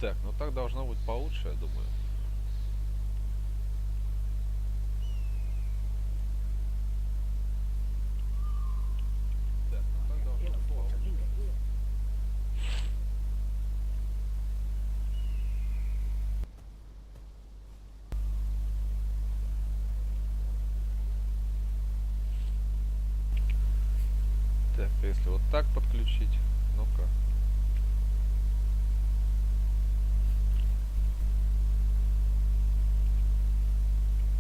Так, ну так должно быть получше, я думаю. Так, ну так должно быть получше. Так, если вот так подключить, ну-ка.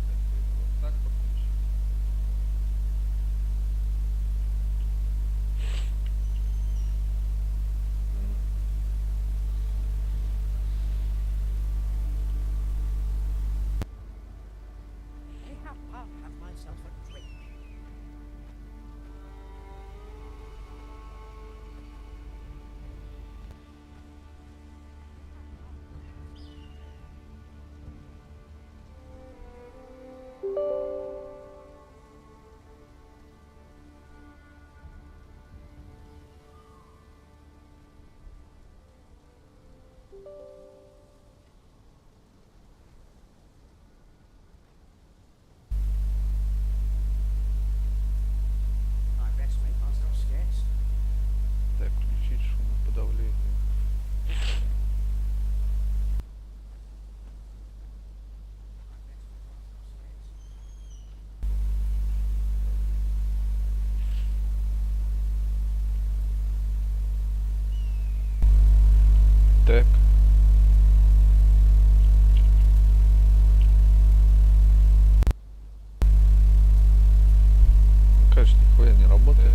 Так, если вот так подключить. I'll have myself a drink. I best make myself scarce. Так, включить шумоподавление. Так. Ну, конечно, нихуя не работает.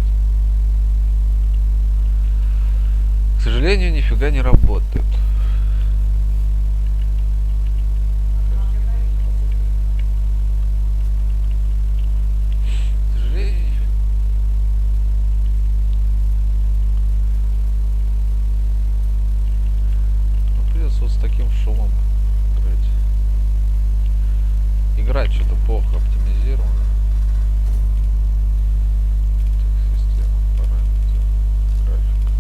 К сожалению, нифига не работает. К сожалению, нифига. Ну, придется вот с таким шумом играть. Играть что-то плохо оптимизировано. Так, система, параметры, график.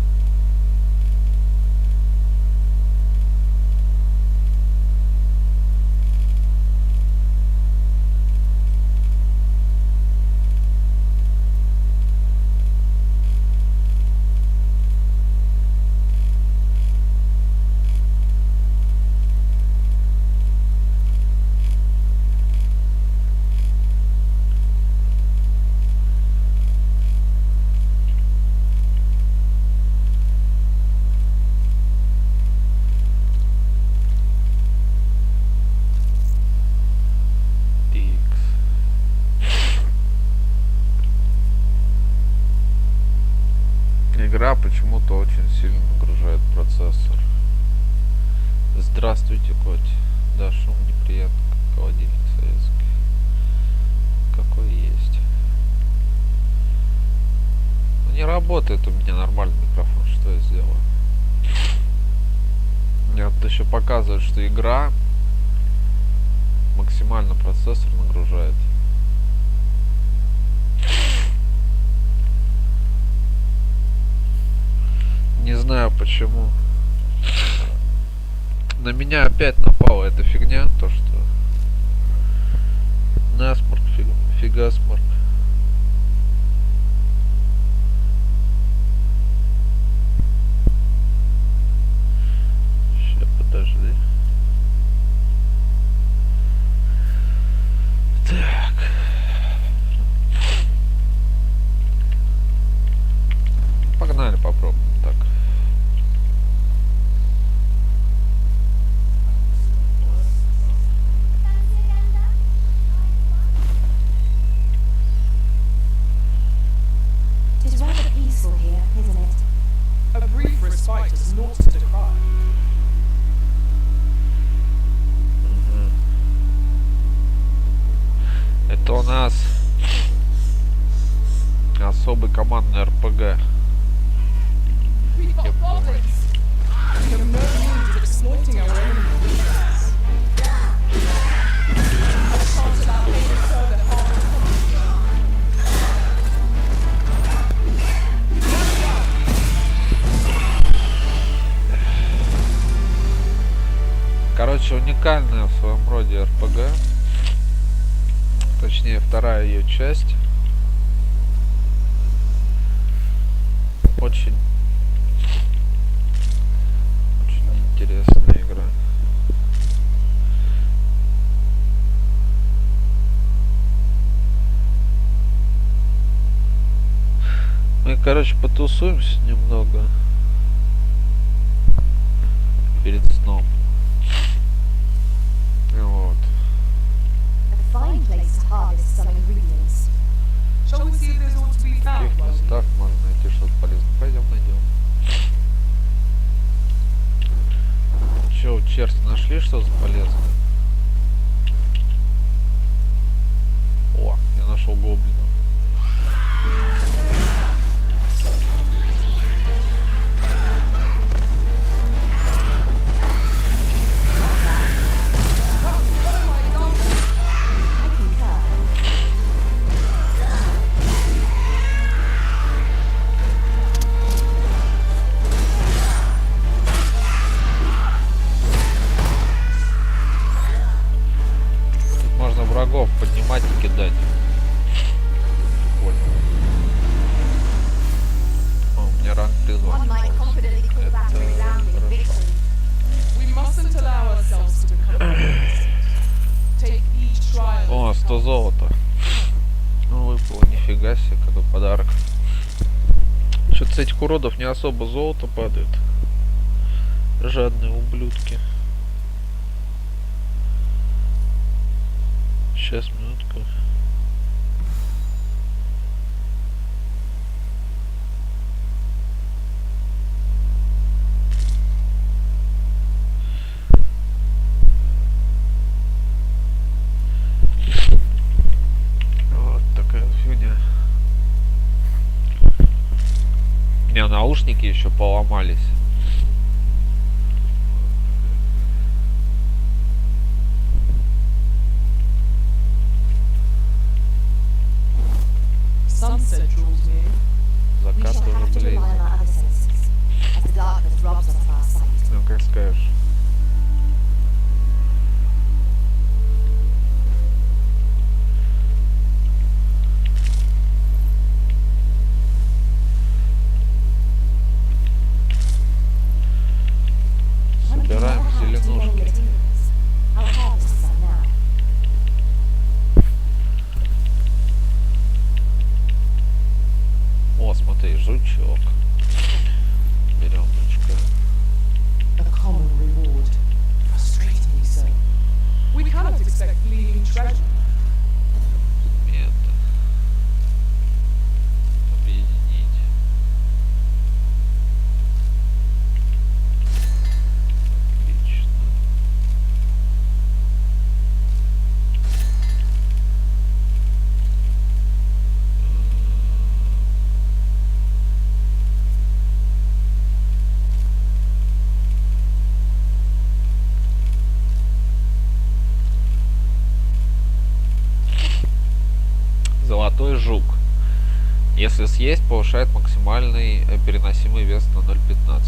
Игра почему-то очень сильно нагружает процессор. Здравствуйте, Коть. Да, шум неприятный, как холодильник советский. Какой есть. Ну, не работает у меня нормальный микрофон. Что я сделаю? Мне вот еще показывает, что игра максимально процессор нагружает. Не знаю почему. На меня опять напала эта фигня, то что насморк, фигасморк. Сейчас, подожди. Так. Погнали, попробуем так. It's rather peaceful here, isn't it? A brief respite is not to cry. Это у нас особый командный РПГ. We are bodies. We have no means of exploiting our enemy's weakness. A chance of our aim further harm. короче, уникальная в своем роде РПГ. Точнее, вторая ее часть. Очень интересная игра. Мы, короче, потусуемся немного перед сном. Вот. A fine place to harvest some ingredients. Shall we see if there's all to be В found? каких while we местах можно найти что-то полезное? Пойдем найдем. Че, черти нашли что-то полезное? О, я нашел гоблина. Можно врагов поднимать и кидать. Прикольно. О, у меня ранг призван. One might confidently call that a resounding victory. We mustn't allow ourselves to become complacent. Take each trial. О, 100 золота. Ну, выпало, нифига себе, какой подарок. Что-то с этих уродов не особо золото падает. Жадные ублюдки. Сейчас, минутку. Вот такая фигня. У меня наушники еще поломались. Sunset draws near. We Закат shall have уже to близок. rely on our other senses, as the darkness robs us of our sight. Ну, как скажешь. Собираем зеленушки. I'll harvest some now. О, смотри, жучок. Берем жучка. A common reward. Frustratingly so. We cannot expect fleeing treasure. Это. Объединить. Отлично. Золотой жук. Если съесть, повышает максимальный переносимый вес на 0,15.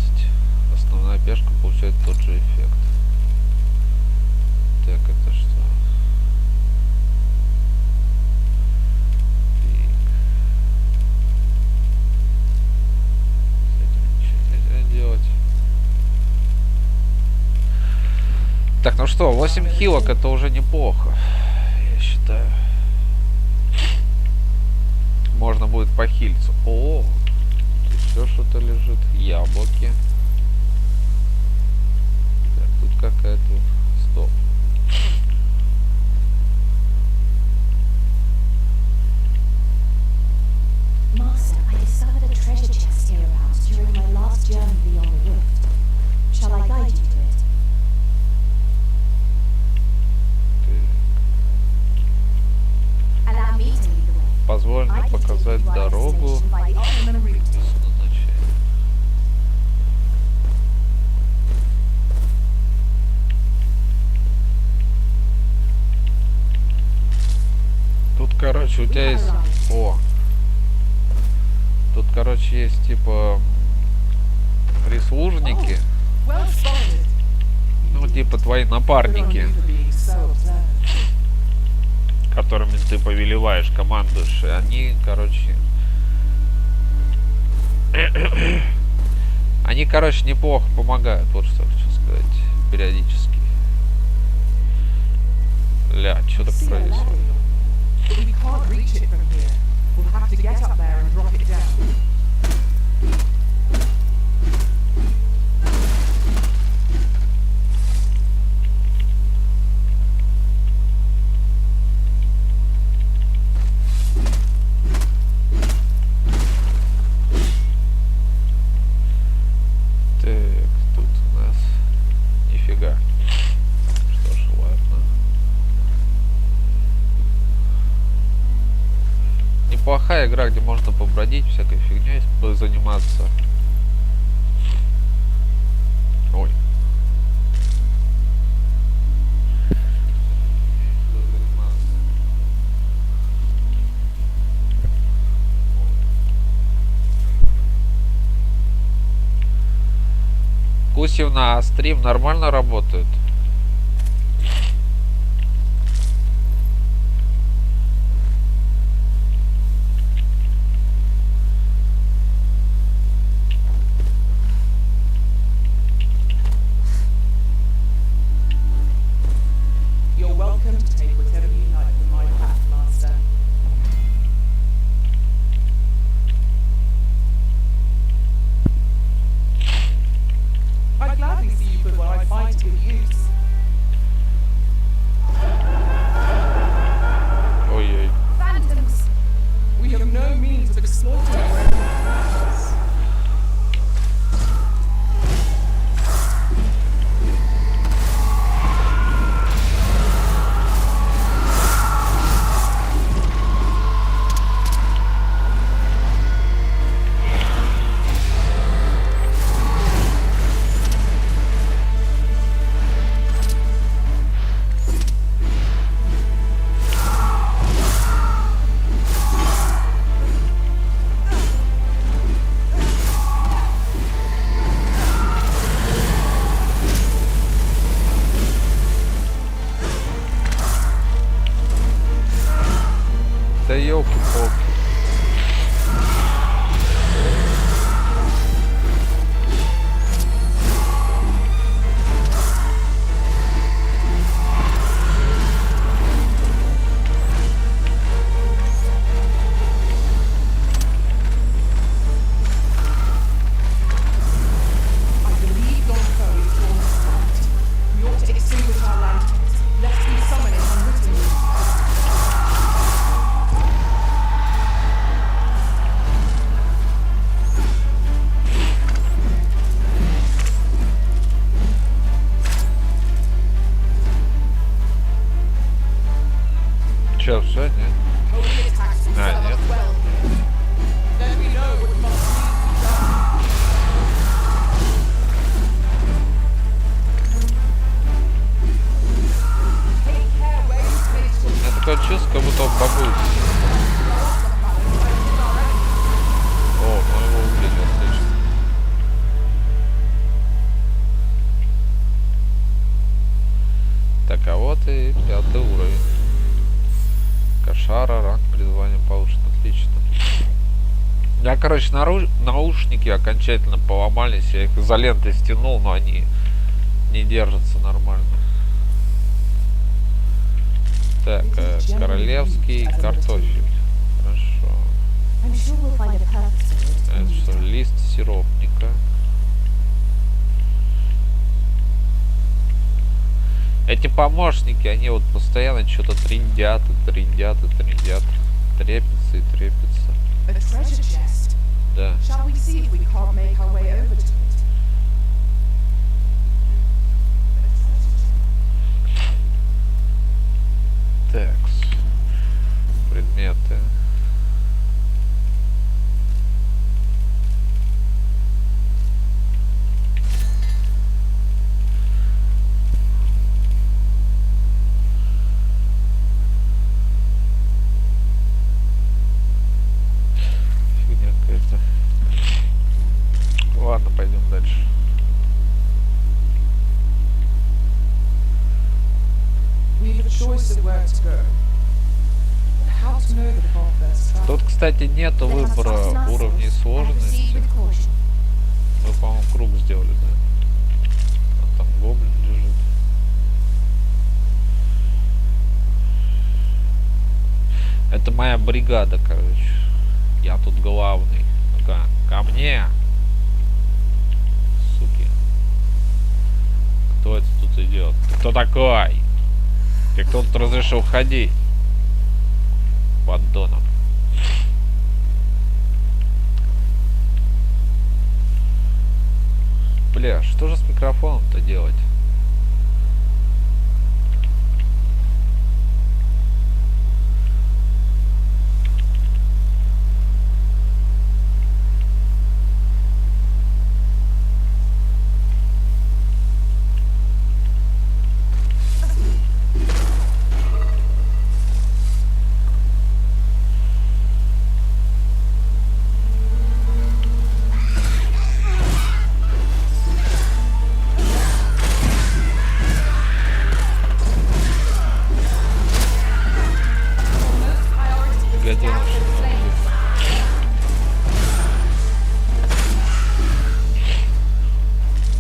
Основная пешка получает тот же эффект. Так, это что? Фиг. С этим ничего нельзя делать. Так, ну что, 8 хилок это уже неплохо, я считаю. Можно будет похилиться. О, тут еще что-то лежит. Яблоки. Так, тут какая-то... Стоп. Master, I discovered a treasure chest hereabouts during my last journey beyond the rift. Shall I guide you to it? Allow me to lead the way. Позволь мне I can take you показать to our дорогу. destination by the optimum route. Назначение. Тут, короче, у тебя есть... О! Тут, короче, есть, типа, прислужники. Well spotted. Ну, типа твои Good on напарники, you for being so observant. которыми ты повелеваешь, командуешь. И они, короче... Они, короче, неплохо помогают. Вот что хочу сказать. Периодически. Ля, что так See a происходит? ladder, but we can't reach it from here. We'll have to get up there and drop it down. Так, тут у нас... Нифига. Что ж, ладно. Неплохая игра, где можно побродить, всякой фигней заниматься. Ой. Кусев на стрим нормально работает? You're welcome to take whatever you like from my path, Master. I'd gladly see you put what I find to good use. Ой-ой. Phantoms! We have no means of exploiting our enemies. Да елки-палки. I believe your foe is drawn to light. We ought to extinguish our lanterns, lest we summon it unwittingly. Че, все, нет? Holy attacks will Ah, serve yeah. us well here. Then we know what must needs be done. Take care where you place your У меня такое чувство, как будто он бабует. О, ну его убили, отлично. Так, а вот и 5-й уровень. Кошара, ранг призвания получен, отлично. Я, короче, наушники окончательно поломались, я их изолентой стянул, но они не держатся нормально. Так, королевский картофель. Хорошо. I'm sure we'll find a purpose to it. Это что, лист сиропника. Эти помощники, они вот постоянно что-то трындят и трындят и трындят. Трепятся и трепятся. A treasure chest. Да. Shall we see if we can't make our way over to it? Такс. Предметы. Фигня какая-то. Ладно, пойдем дальше. кстати, нету Let us выбора fasten our уровней swords and proceed сложности. with caution. Мы, по-моему, круг сделали, да? А там гоблин лежит. Это моя бригада, короче. Я тут главный. Ну-ка, ко мне. Суки. Кто это тут идет? Кто такой? Ты кто тут разрешил ходить? Поддонок. Бля, что же с микрофоном-то делать? Гаденыш.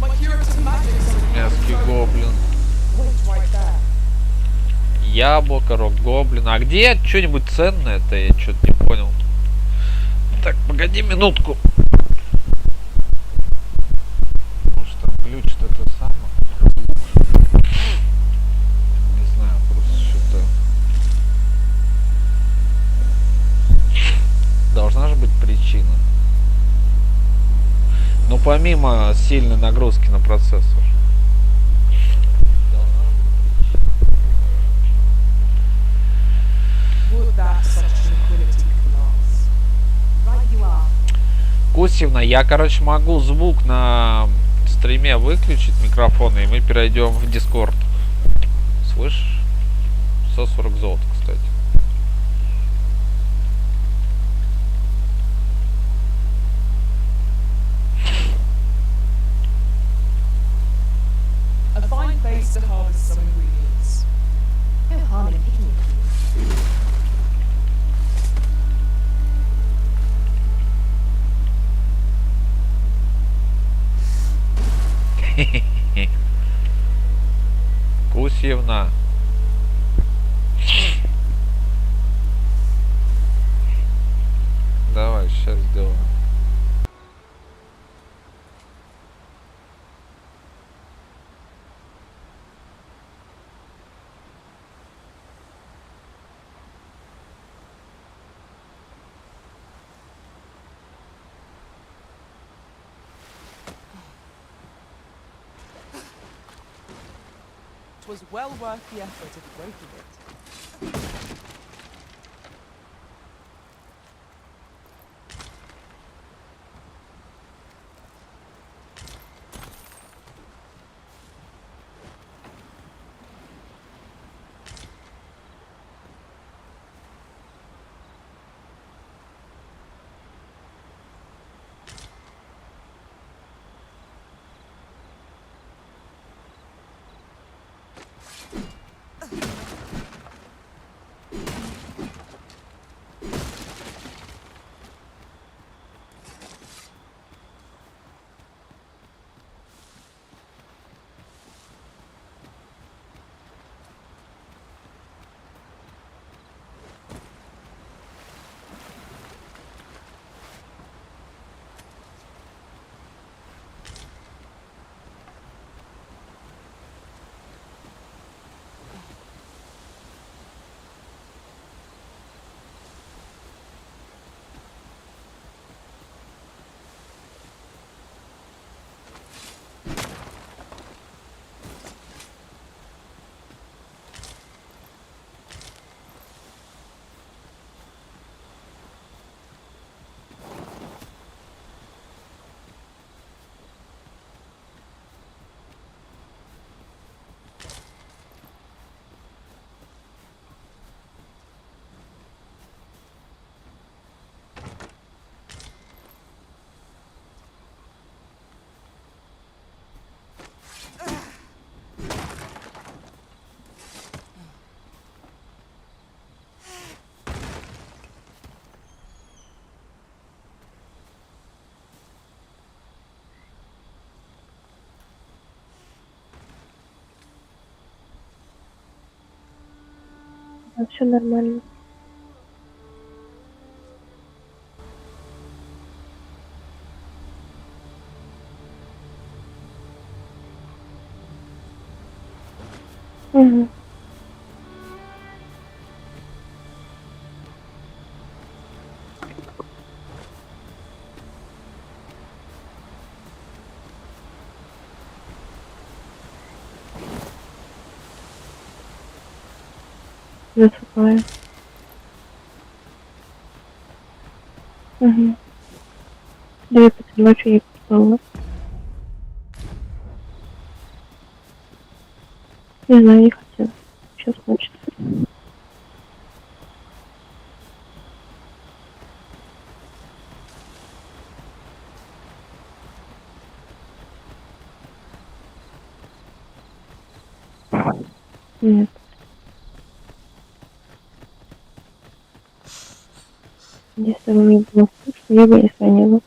My curative magic is something Мяский гоблин. wait right there. Яблоко, рог гоблина. А где что-нибудь ценное-то? Я что-то не понял. Так, погоди минутку. Может там глючит это самое? Не знаю, просто что-то... Должна же быть причина. Ну, помимо сильной нагрузки на процессор. Would that such tranquility could last? Right you are. Кусевна, я, короче, могу звук на стриме выключить микрофона, и мы перейдем в Discord. Слышишь? 140 золота, кстати. A fine place to harvest some ingredients. No harm in picking a few. Кусевна. Давай, сейчас сделаем. It was well worth the effort of breaking it. Все нормально. Угу. Засыпаю. Угу. 2 ночи не спала. Не знаю, не хотела. Сейчас хочется. Нет. Если бы мне было скучно, я бы не звонила.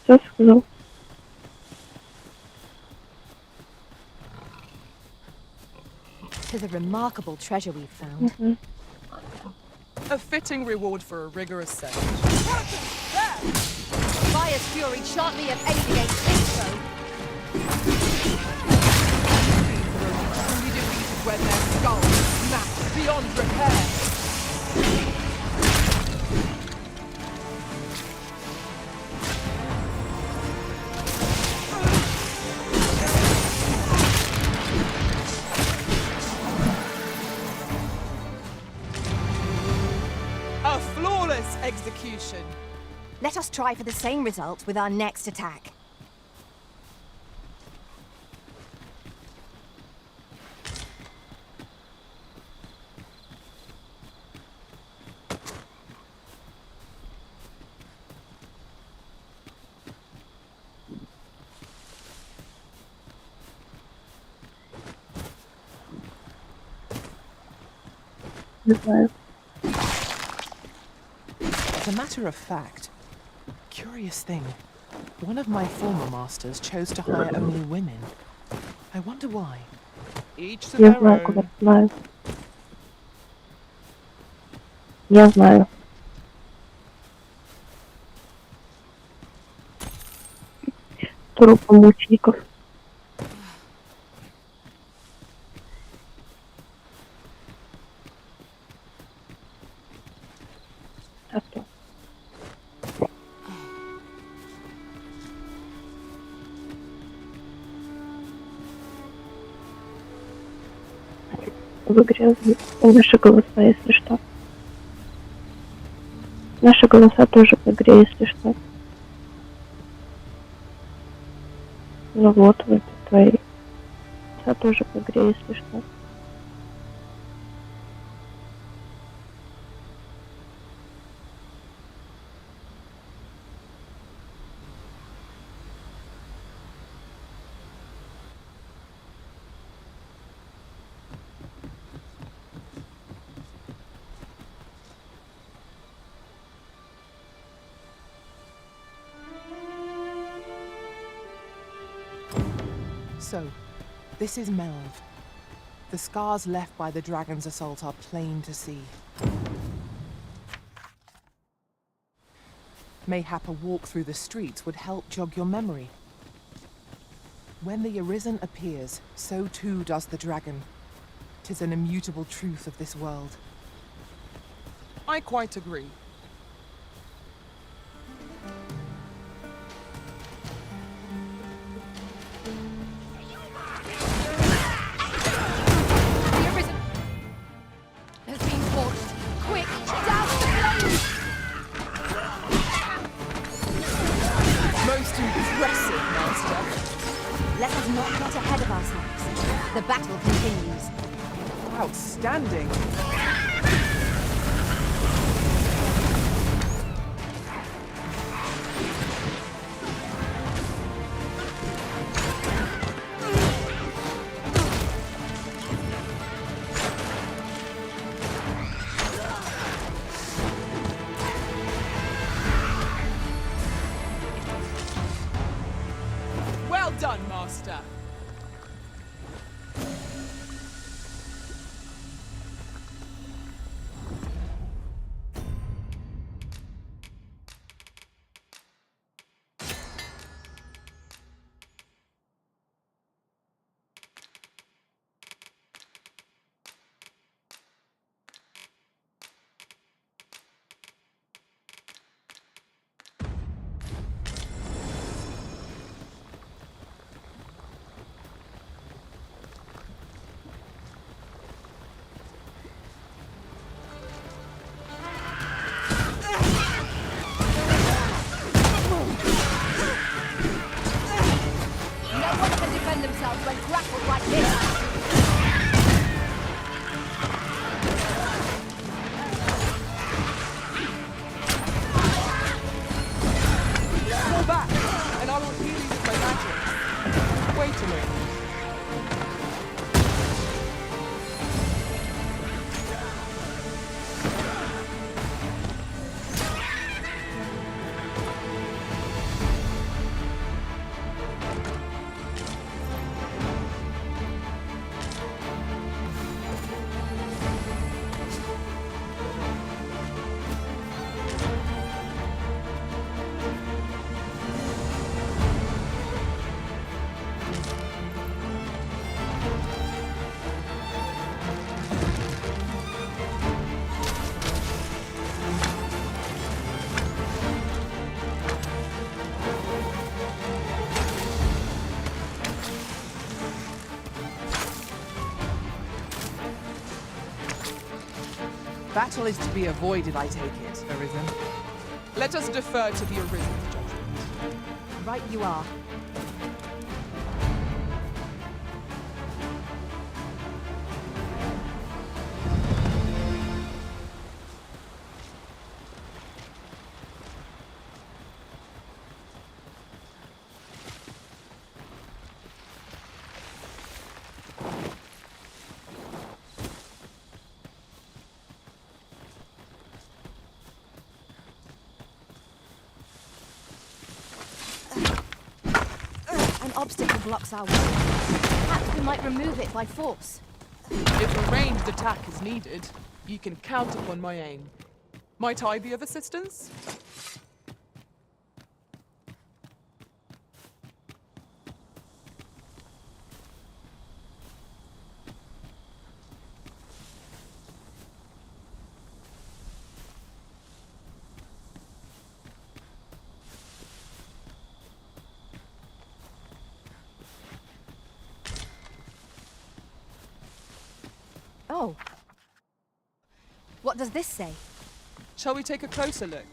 Все сказал. Tis a remarkable treasure we've found. Угу. A fitting reward for a rigorous search. Fire's fury shan't be of aid against this foe. Truly defeated when their skulls smashed beyond repair. A flawless execution. Let us try for the same result with our next attack. Не знаю. As a matter of fact, curious thing, one of my former masters chose to hire only women. I wonder why. Each to Я their знаю, куда own. знаю. Я знаю. Трупы мучеников. А что? Вы грязные. Наши голоса, если что. Наши голоса тоже в игре, если что. Ну вот, вот твои голоса тоже в игре, если что. So, this is Melv. The scars left by the dragon's assault are plain to see. Mayhap a walk through the streets would help jog your memory. When the Arisen appears, so too does the dragon. 'Tis an immutable truth of this world. I quite agree. The Arisen has been forced. Quick, douse the flames! Most impressive, Master. Let us not get ahead of ourselves. The battle continues. Outstanding. Well done, Master. Fall back, and I will heal you with my magic. Wait a minute. Battle is to be avoided, I take it, Arisen. Let us defer to the Arisen's judgment. Right you are. An obstacle blocks our way. Perhaps we might remove it by force. If a ranged attack is needed, you can count upon my aim. Might I be of assistance? Oh. What does this say? Shall we take a closer look?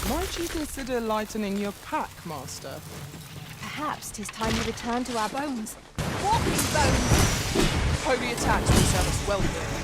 Might you consider lightening your pack, Master? Perhaps 'tis time we return to our bones. Walking bones! Holy attacks will serve us well here.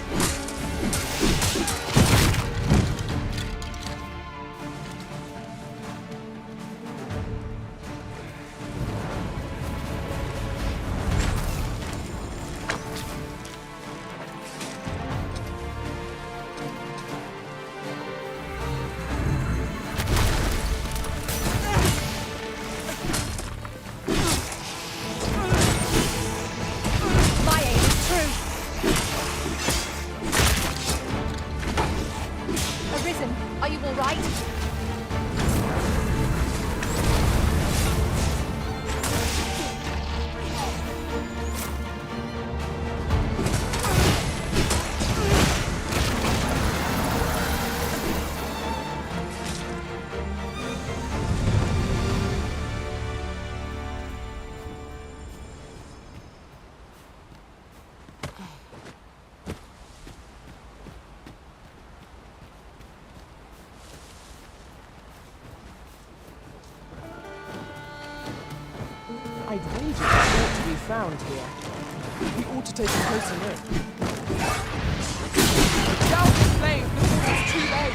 Arisen, are you all right? I'd wager it's not to be found here. We ought to take a closer look. Down the flame before it's too late!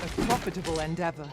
A profitable endeavor.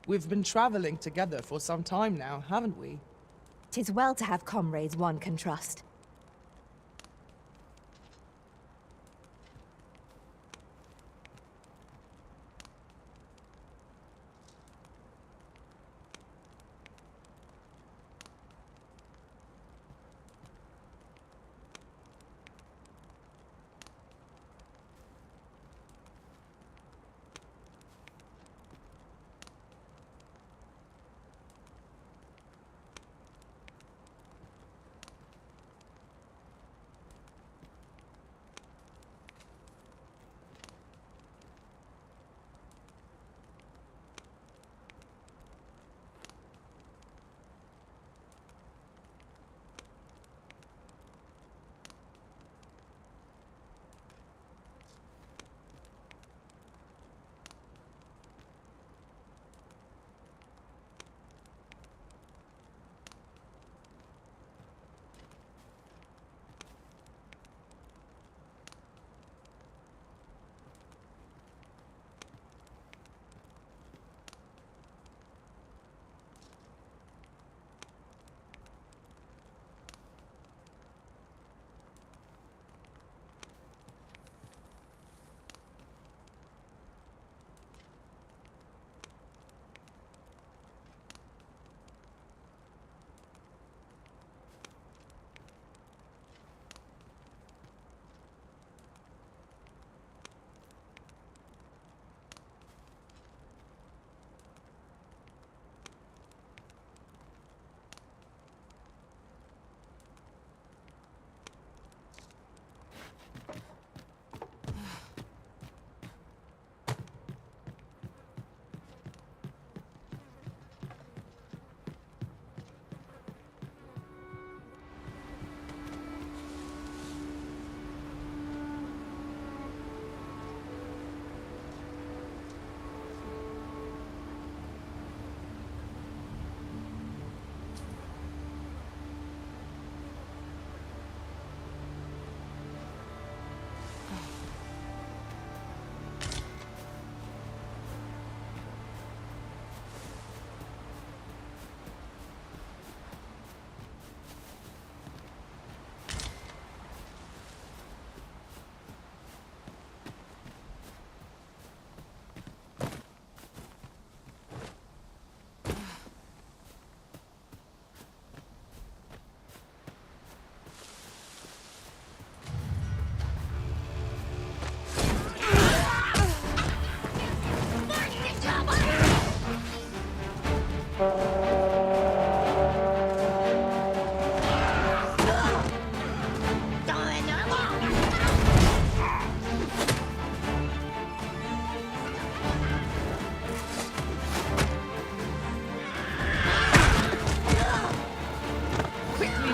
We've been traveling together for some time now, haven't we? 'Tis well to have comrades one can trust.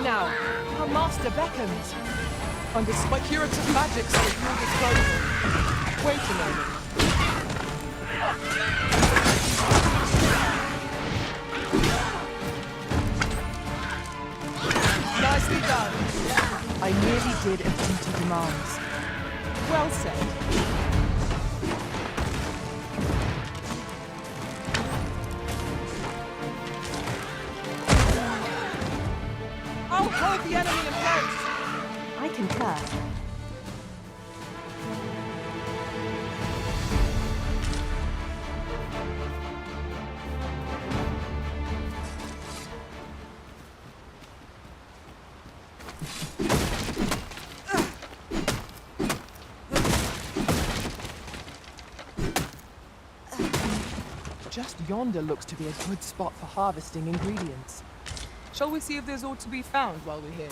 Now, our master beckons. And despite curative magics at your disposal. Wait a moment. Nicely done. I nearly did as duty demands. Well said. I'll hold the enemy in place! I concur. Just yonder looks to be a good spot for harvesting ingredients. Shall we see if there's aught to be found while we're here?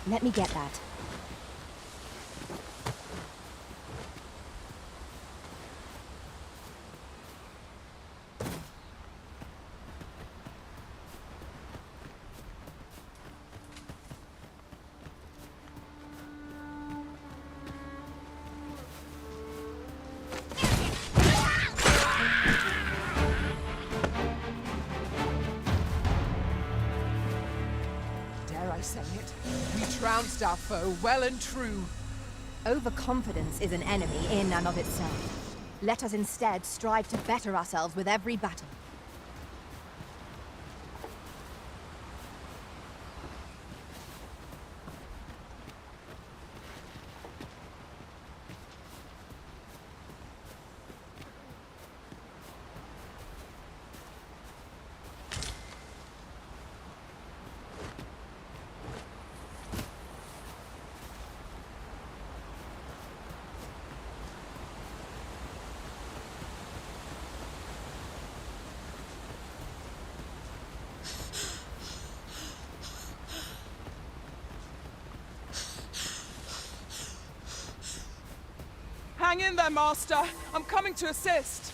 Let me get that. Dare I say it? We trounced our foe well and true. Overconfidence is an enemy in and of itself. Let us instead strive to better ourselves with every battle. Hang in there, Master. I'm coming to assist.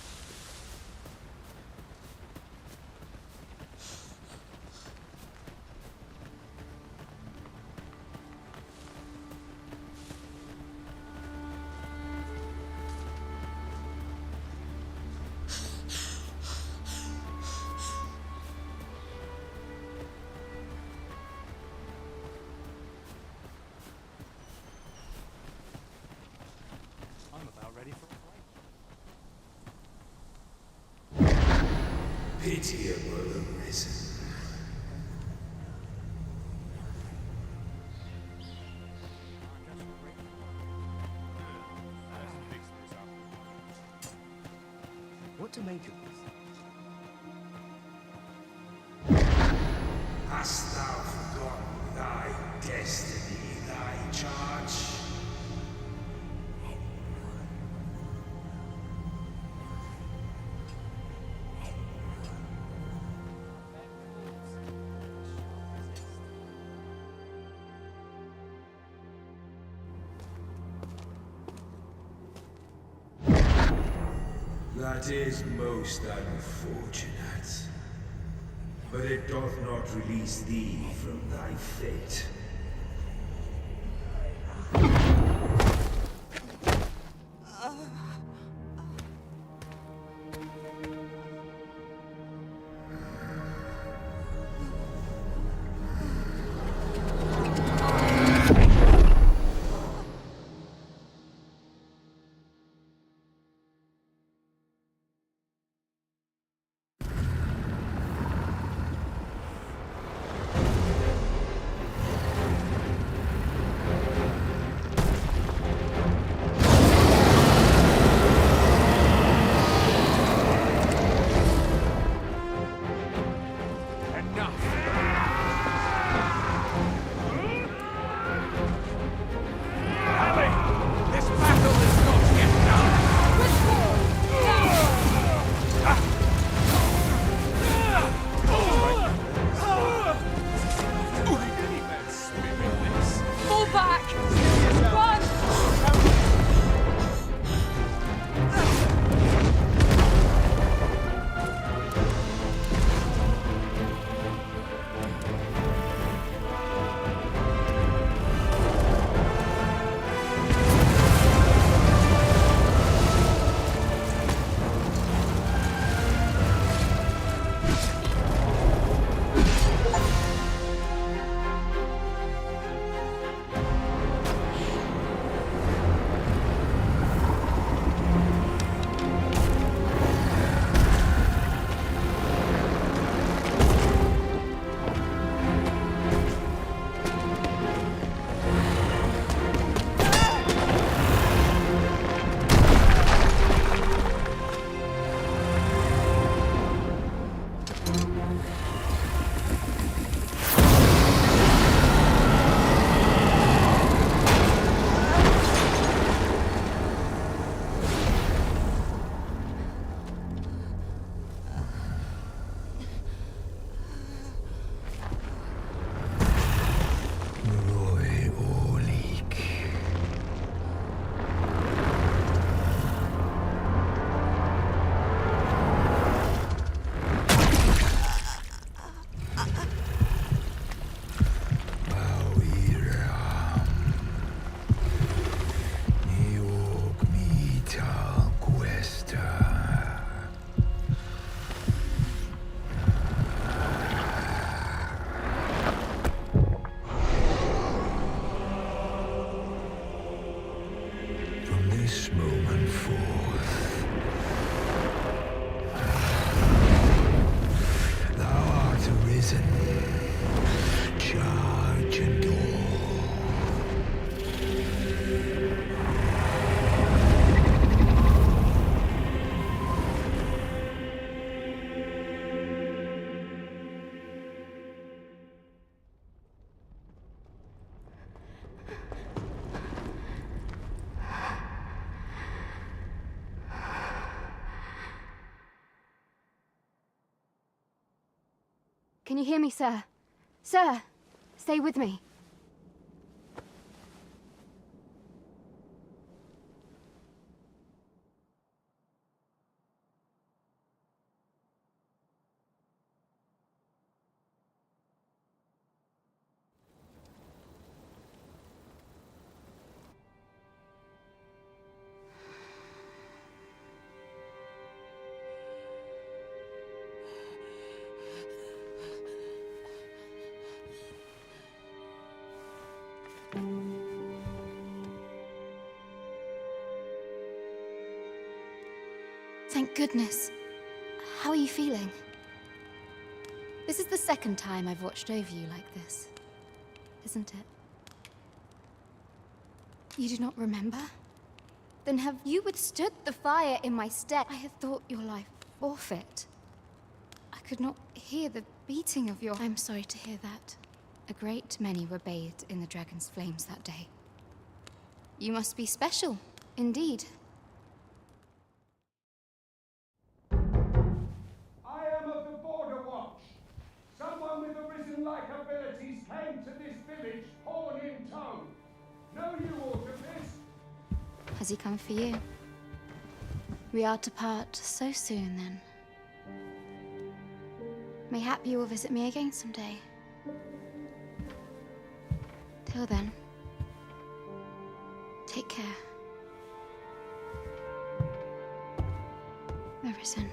I'm about ready for a fight. Pitiable arisen. What to make of this? Hast thou forgotten thy destiny, thy charge? That is most unfortunate. But it doth not release thee from thy fate. this moment forth. Thou art arisen. Charge and all. Can you hear me, sir? Sir, stay with me. Thank goodness. How are you feeling? This is the second time I've watched over you like this, isn't it? You do not remember? Then have you withstood the fire in my stead? I had thought your life forfeit. I could not hear the beating of your... I'm sorry to hear that. A great many were bathed in the dragon's flames that day. You must be special, indeed. I am of the Border Watch. Someone with arisen-like abilities came to this village, horn in tow. Know you aught of this? Has he come for you? We are to part so soon, then. Mayhap you will visit me again someday. Till then, take care. Arisen.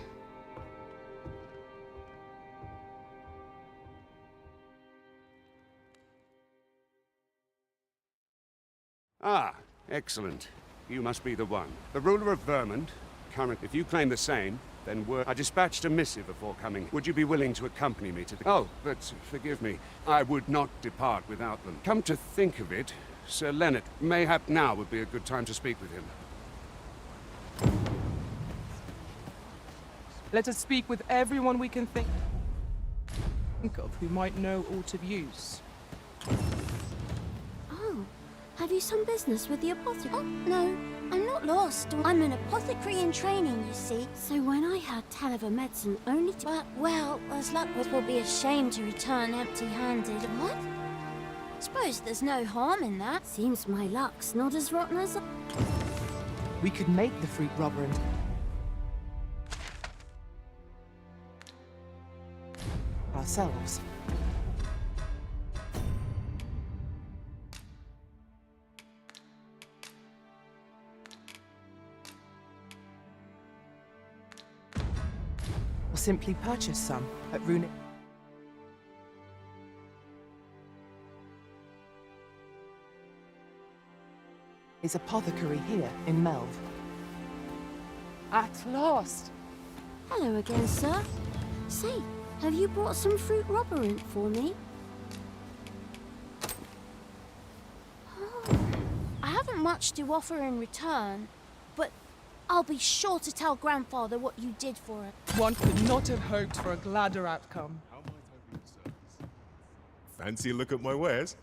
Ah, excellent. You must be the one. The ruler of Vermont, current. If you claim the same, then I dispatched a missive before coming. Would you be willing to accompany me to the... Oh, but forgive me. I would not depart without them. Come to think of it, Sir Leonard, mayhap now would be a good time to speak with him. Let us speak with everyone we can think of who might know aught of use. Oh, have you some business with the apothecary? Oh, no, I'm not lost. I'm an apothecary in training, you see. So when I heard tell of a medicine only to... But, well, as luck would, will be ashamed to return empty-handed. What? Suppose there's no harm in that. Seems my luck's not as rotten as... We could make the fruit rubber and... ourselves. Or simply purchase some at Runic. Is apothecary here in Melv. At last! Hello again, sir. Say, have you brought some fruit rubberant for me? Oh, I haven't much to offer in return, but I'll be sure to tell Grandfather what you did for it. One could not have hoped for a gladder outcome. How might I be of service? Fancy a look at my wares?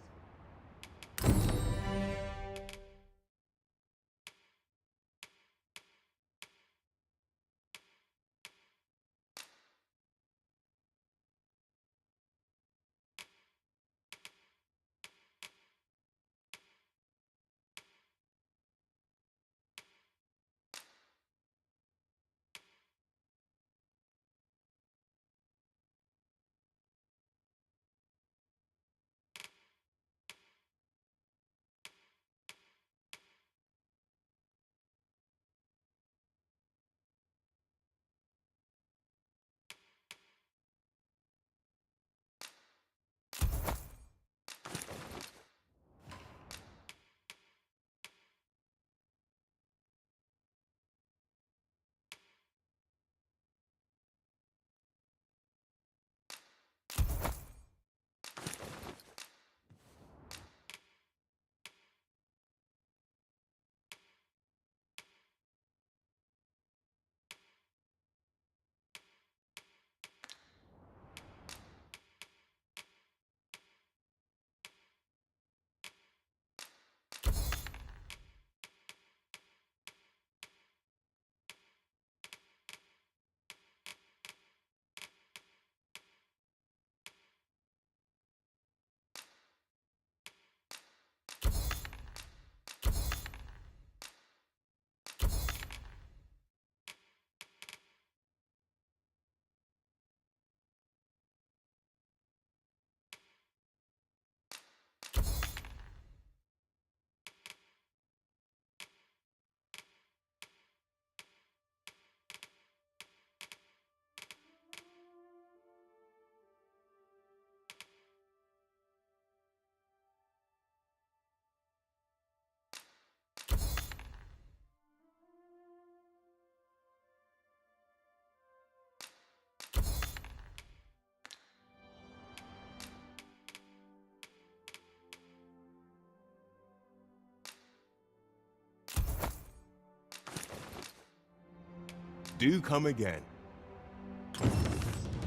do come again.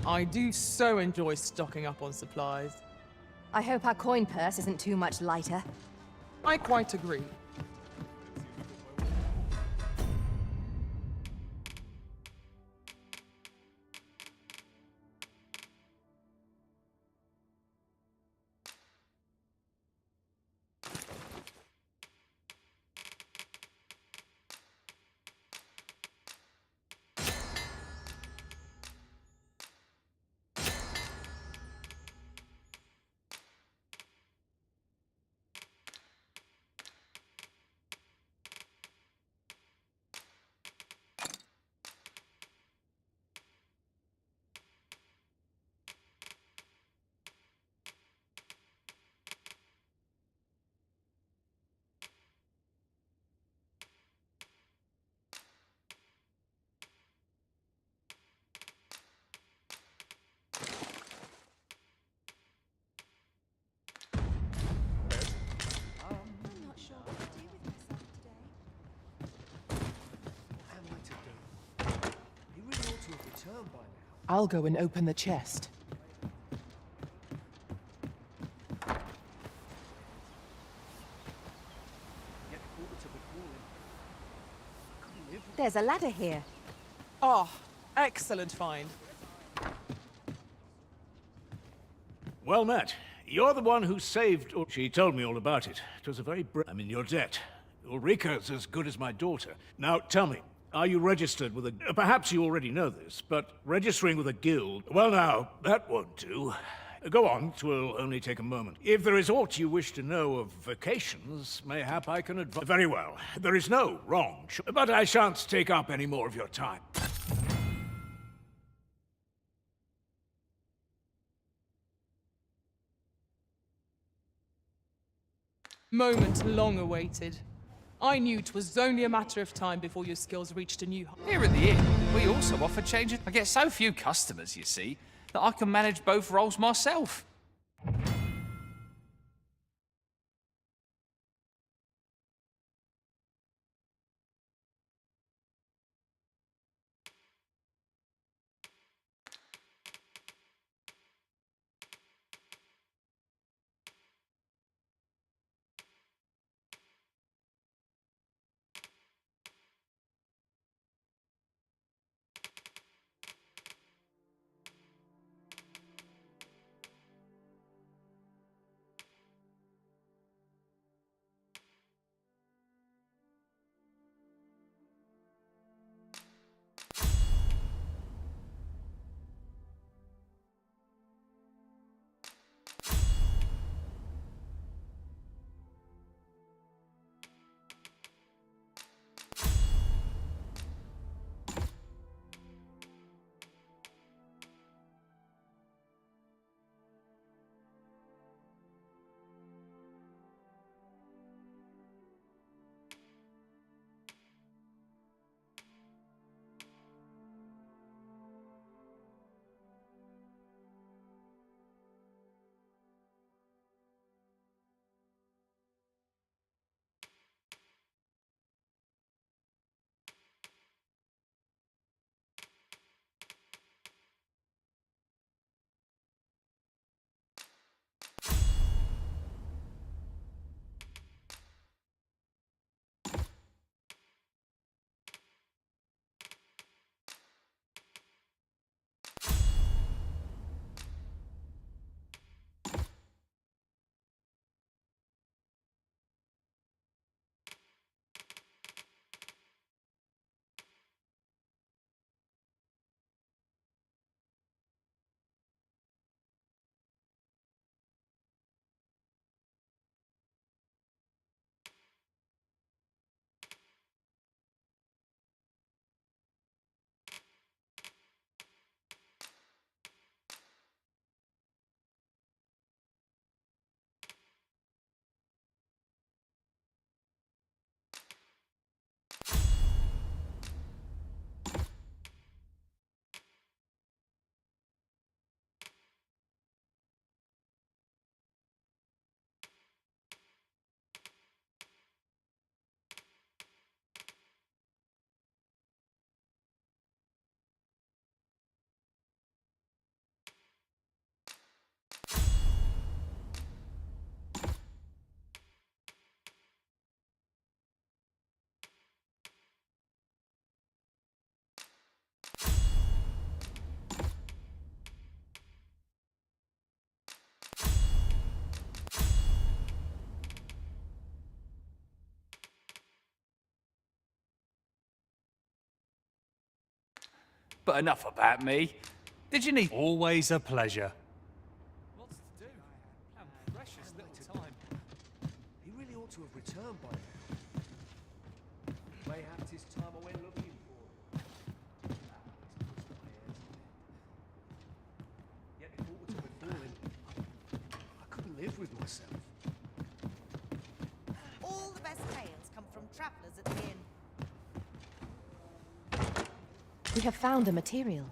I do so enjoy stocking up on supplies. I hope our coin purse isn't too much lighter. I quite agree. I'm not sure what to do with myself today. What am I to do? He really ought to have returned by now. I'll go and open the chest. Get quarter to the calling. I couldn't live with There's a ladder here. Oh, excellent find. Well met. You're the one who saved... She told me all about it. It was a very... I'm in your debt. Ulrika's as good as my daughter. Now, tell me, are you registered with a... Perhaps you already know this, but registering with a guild... Well now, that won't do. Go on, 'twill only take a moment. If there is aught you wish to know of vacations, mayhap I can advise... Very well. There is no wrong... But I shan't take up any more of your time. Moment long awaited. I knew 'twas only a matter of time before your skills reached a new height. Here at the inn, we also offer changes. I get so few customers, you see, that I can manage both roles myself. But enough about me. Did you need... Always a pleasure. Lots to do. And precious little time. He really ought to have returned by now. Mayhap 'tis time I went looking for him. That place puts my hairs on end. Yet if aught to befall him, I couldn't live with myself. All the best tales come from travellers at the inn. We have found a material.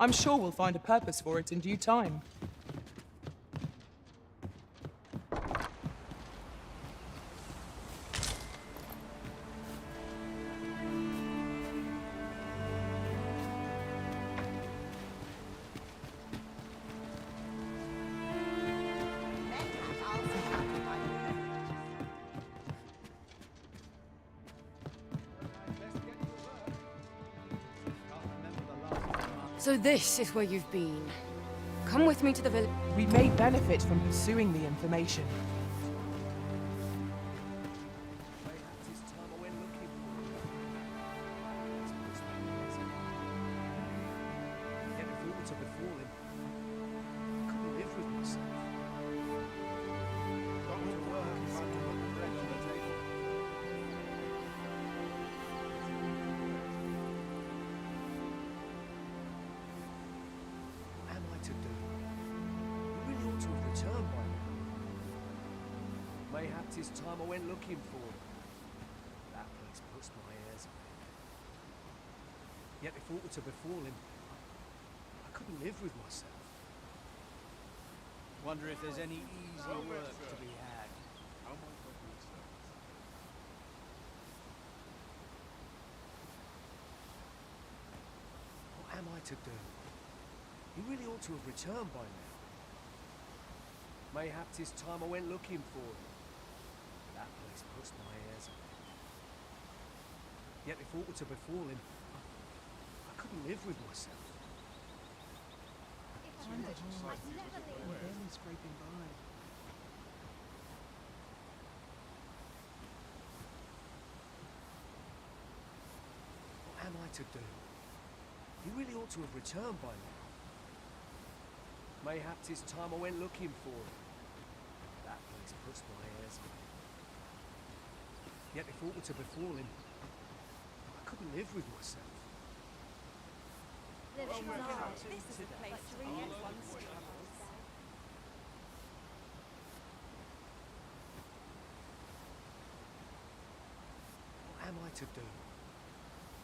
I'm sure we'll find a purpose for it in due time. So this is where you've been. Come with me to the village. We may benefit from pursuing the information. Mayhap 'tis time I went looking for him. Yet if aught to befall him, I couldn't live with myself. Got to work if I can put the bread on the table. What am I to do? You really ought to have returned by now. Mayhap 'tis time I went looking for him. That place puts my hairs on end. Yet if aught were to befall him, I couldn't live with myself. Wonder if there's any easy work to be had. What am I to do? You really ought to have returned by now. Mayhap 'tis time I went looking for him. That place puts my hairs on end. Yet if aught were to befall him, I couldn't live with myself. Scraping by. What am I to do? You really ought to have returned by now. Mayhap 'tis time I went looking for him. That place puts my hairs on end. Yet if aught were to befall him, I couldn't live with myself. This is the place to forget one's troubles. What am I to do?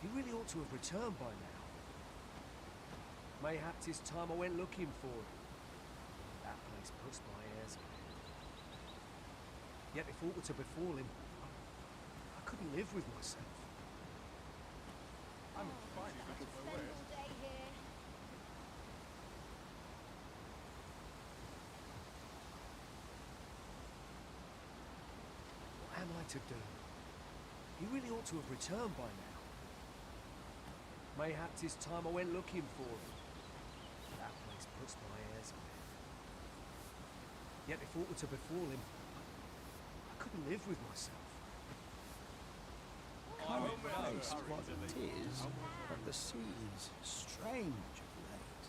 You really ought to have returned by now. Mayhap 'tis time I went looking for him. That place puts my hairs on end. Yet if aught were to befall him, I couldn't live with myself. What am I to do? You really ought to have returned by now. Mayhap 'tis time I went looking for him. That place puts my hairs on end. Yet if aught were to befall him, I couldn't live with myself. Can't place what it is, but the sea's strange of late.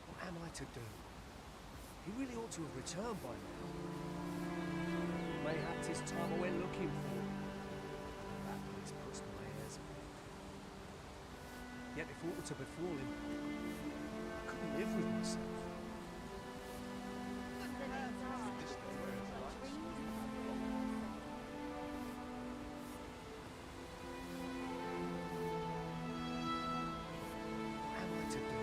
What am I to do? He really ought to have returned by now. Mayhap 'tis time I went looking for him. That place puts my hairs on end. Yet if aught were to befall him, I couldn't live with myself. What am I to do?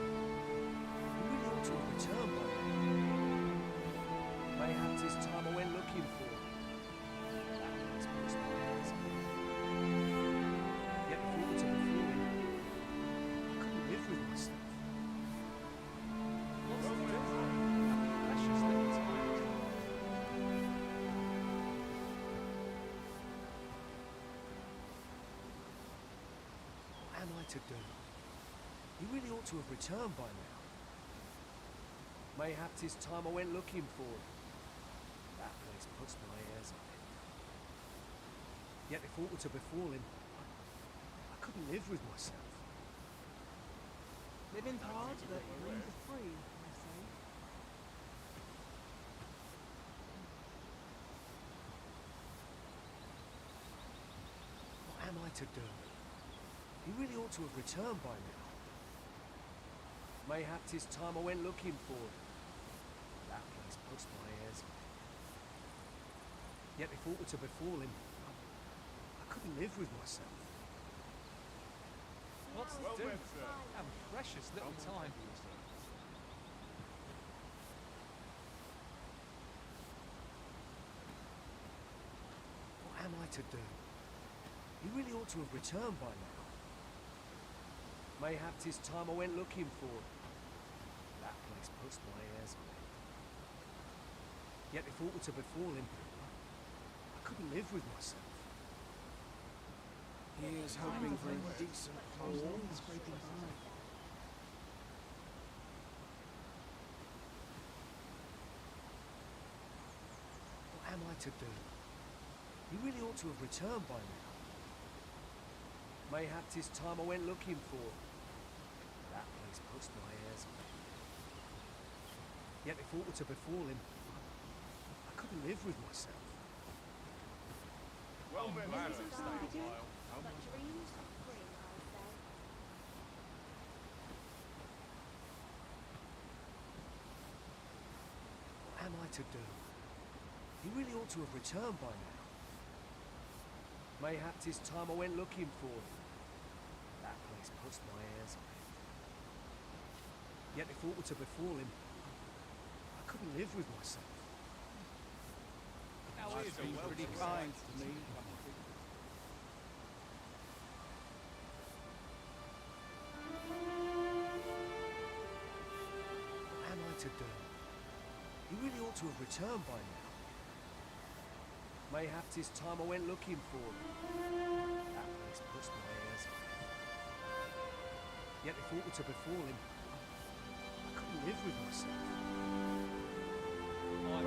He really ought to have returned by now. Mayhap 'tis time I went looking for him. That place puts my hairs on end. Yet if aught were to befall him, I couldn't live with myself. What am I to do? You really ought to have returned by now. Mayhap 'tis time I went looking for him. That place puts my hairs on end. Yet if aught were to befall him, I couldn't live with myself. Living hard, but dreams are free, I say. What am I to do? He really ought to have returned by now. Mayhap 'tis time I went looking for him. That place puts my ears. Yet if aught were to befall him, I couldn't live with myself. What's Well doing? read, sir. Have a precious little time. What am I to do? He really ought to have returned by now. Mayhap 'tis time I went looking for him. That place puts my ears. Yet if aught were to befall him, I couldn't live with myself. Here's hoping for a decent haul. What am I to do? He really ought to have returned by now. Mayhap 'tis time I went looking for him. That place puts my ears. Yet if aught were to befall him, I couldn't live with myself. Well then, sir. Stay a while. But dreams are free, I say. What am I to do? He really ought to have returned by now. Mayhap 'tis time I went looking for him. That place puts my ears. Yet if aught were to befall him, I couldn't live with myself. She's been pretty kind to me. What am I to do? He really ought to have returned by now. Mayhap 'tis time I went looking for him. That place puts my ears. Yet if aught were to befall him, I couldn't live with myself. What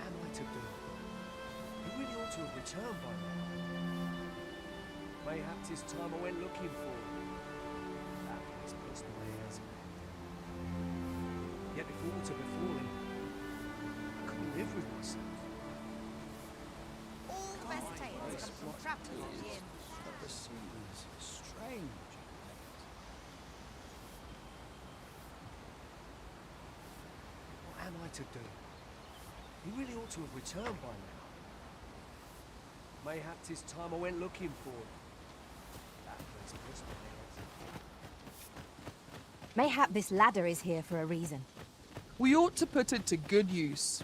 am I to do? He really ought to have returned by now. Mayhap 'tis time I went looking for him. That place puts my ears. Yet if aught were to befall him, I couldn't live with myself. All the best tales come from travelers at the inn. But the seas strange. What am I to do? He really ought to have returned by now. Mayhap 'tis time I went looking for him. That place puts my ears. Mayhap this ladder is here for a reason. We ought to put it to good use.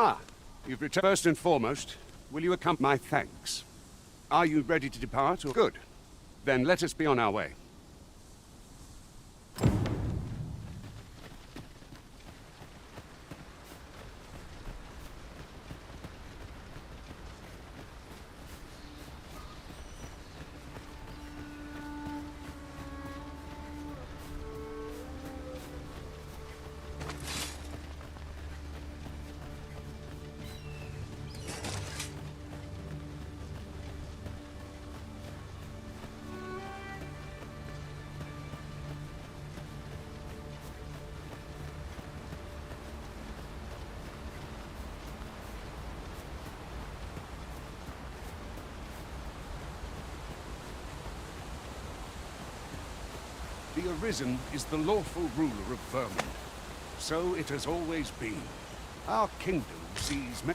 Ah, you've returned. First and foremost, will you accompany my thanks? Are you ready to depart? Or good. Then let us be on our way. The Arisen is the lawful ruler of Vermont. So it has always been. Our kingdom sees me.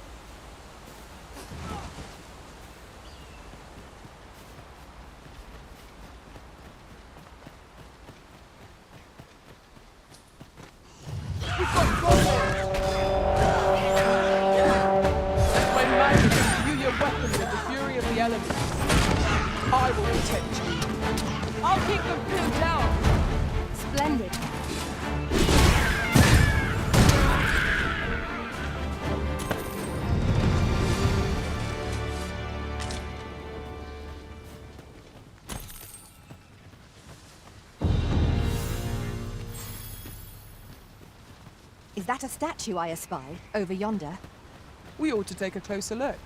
I will protect you. I'll keep them pinned down. Splendid. Is that a statue I espy over yonder? We ought to take a closer look.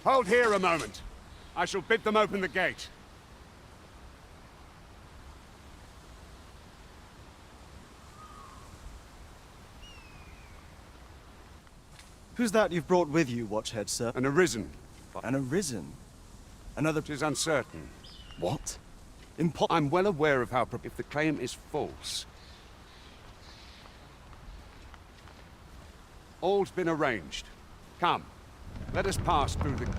Hold here a moment. I shall bid them open the gate. Who's that you've brought with you, Watchhead, sir? An arisen. An arisen? Another... It is uncertain. What? I'm well aware of how... If the claim is false... All's been arranged. Come. Let us pass through the...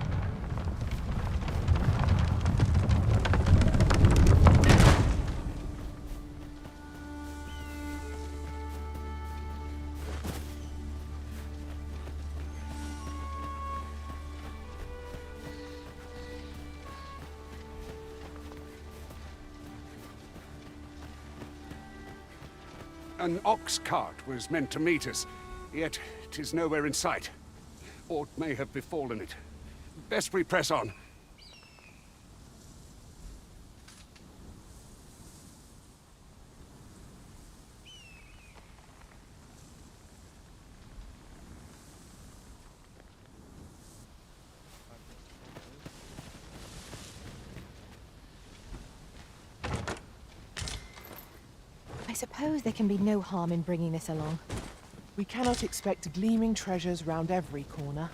An ox cart was meant to meet us, yet 'tis nowhere in sight. Aught may have befallen it. Best we press on. I suppose there can be no harm in bringing this along. We cannot expect gleaming treasures round every corner.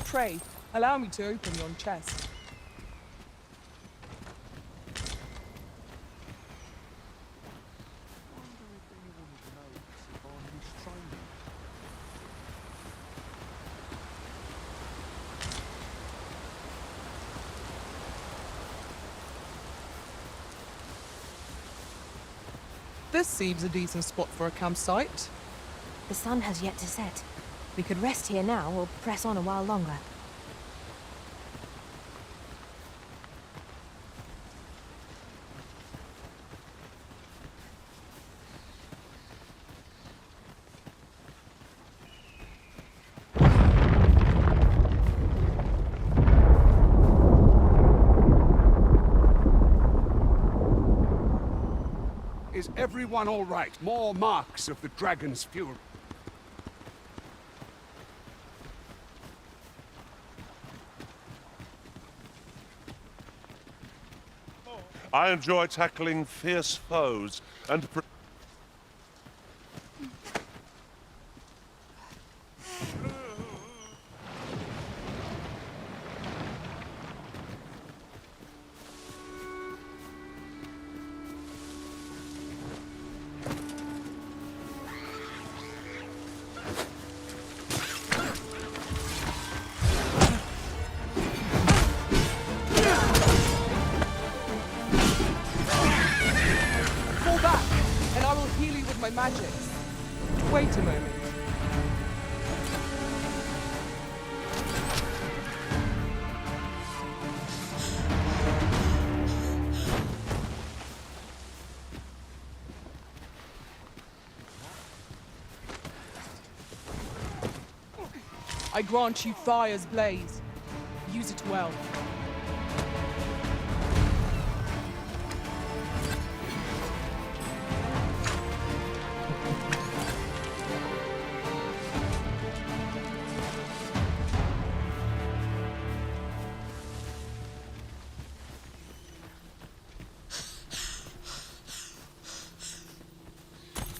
Pray, allow me to open yon chest. This seems a decent spot for a campsite. The sun has yet to set. We could rest here now or press on a while longer. Is everyone all right? More marks of the dragon's fury. I enjoy tackling fierce foes and... Fall back, and I will heal you with my magics. Wait a moment. I grant you fire's blaze. Use it well.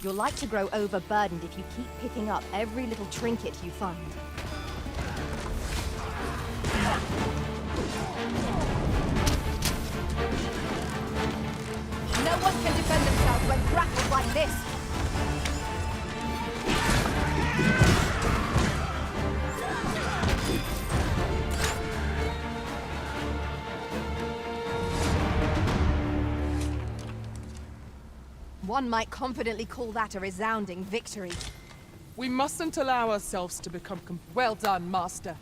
You're like to grow overburdened if you keep picking up every little trinket you find. this. One might confidently call that a resounding victory. We mustn't allow ourselves to become well done, Master.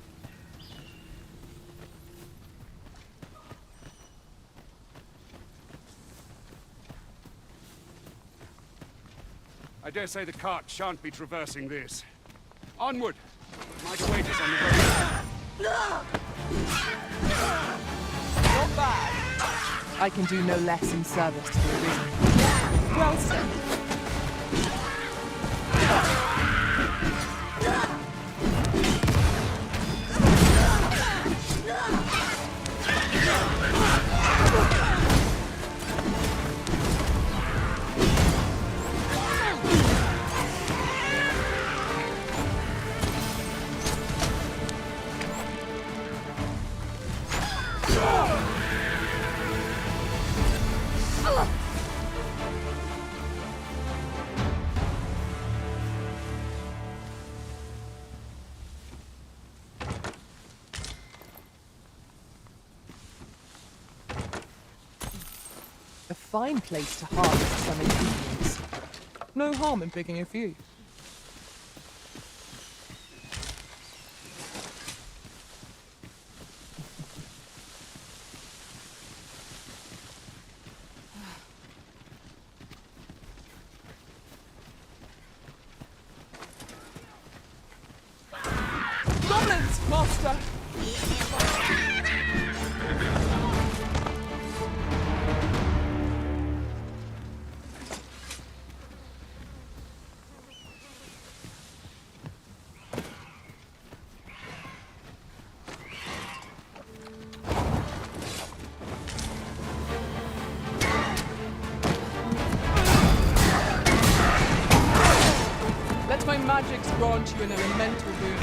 I dare say the cart shan't be traversing this. Onward! Might await us on the road. Not bad. I can do no less in service to the Arisen. Well said. A fine place to harvest some ingredients. No harm in picking a few. Goblins, Master! Let my magics grant you an elemental boon.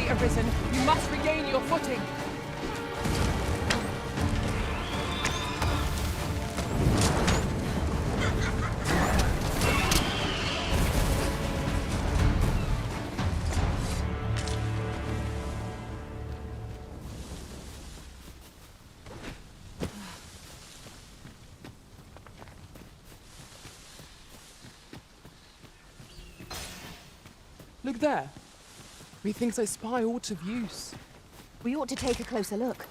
Arisen, you must regain your footing. Look there. Methinks I spy aught of use. We ought to take a closer look.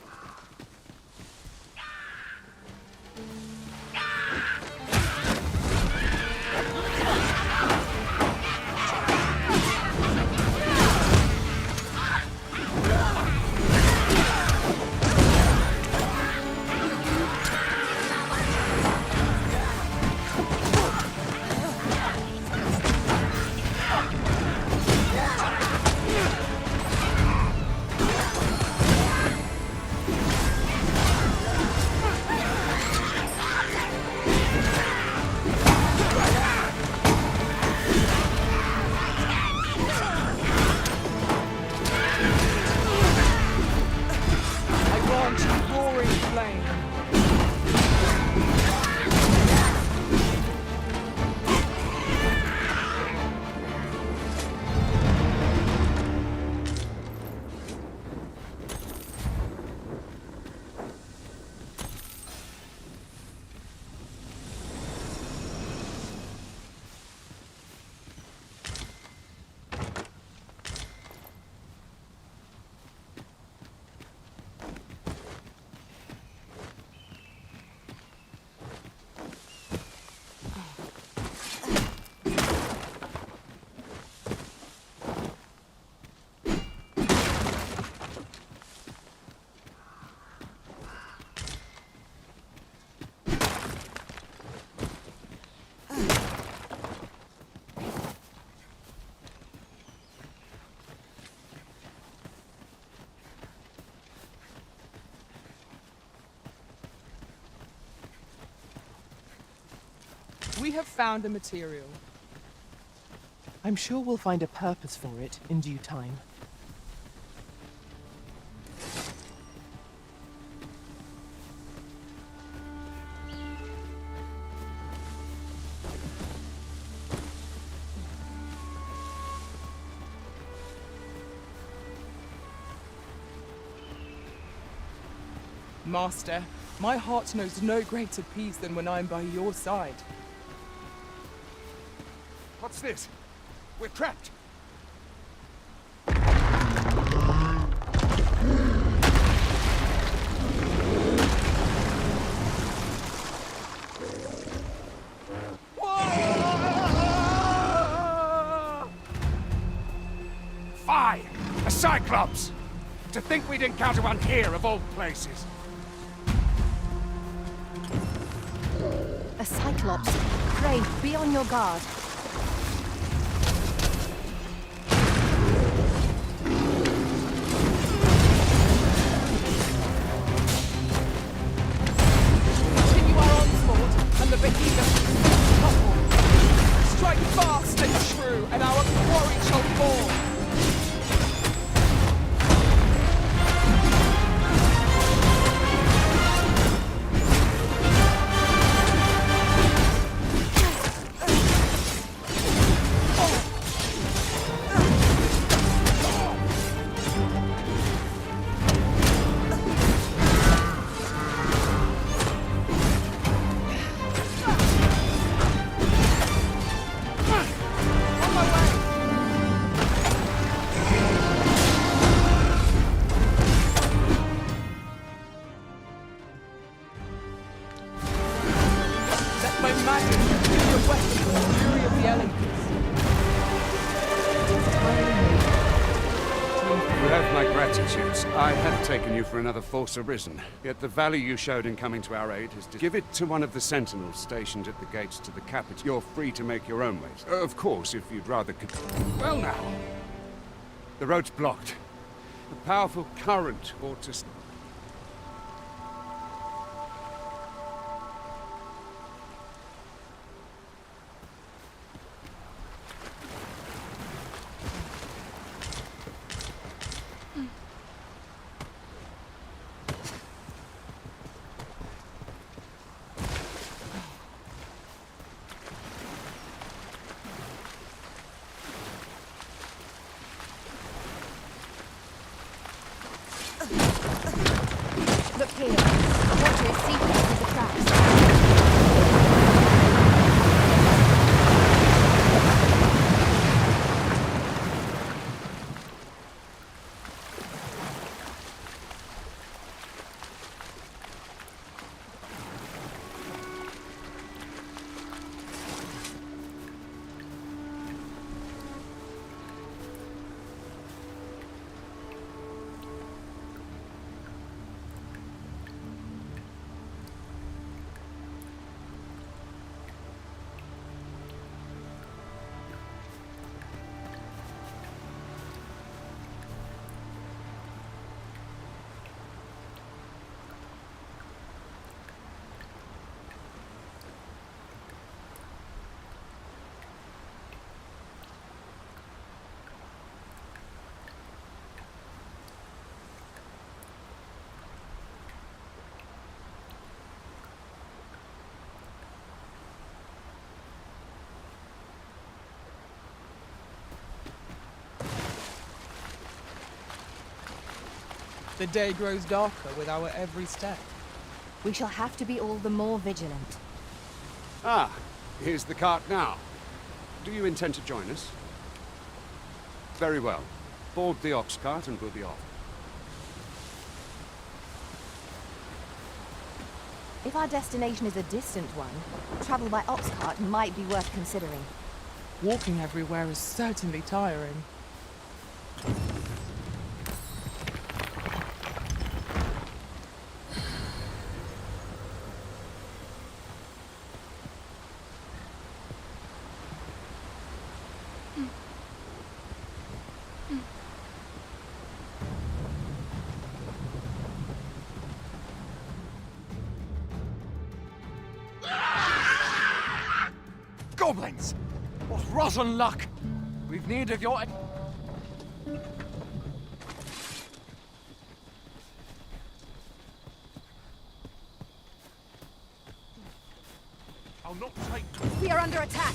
We have found a material. I'm sure we'll find a purpose for it in due time. Master, my heart knows no greater peace than when I'm by your side. What's this? We're trapped. Fire! A Cyclops! To think we'd encounter one here of all places. A Cyclops. Pray, be on your guard. Continue our onslaught, and the behemoth topple. Strike fast and true, and our quarry shall fall. I had taken you for another force arisen, yet the value you showed in coming to our aid has... Give it to one of the sentinels stationed at the gates to the capital. You're free to make your own ways. Of course, if you'd rather... Well now. The road's blocked. A powerful current ought to... Look here. Water is seeping through the cracks. The day grows darker with our every step. We shall have to be all the more vigilant. Ah, here's the cart now. Do you intend to join us? Very well. Board the ox cart and we'll be off. If our destination is a distant one, travel by ox cart might be worth considering. Walking everywhere is certainly tiring. Goblins! What rotten luck! We've need of your... I'll not take... We are under attack.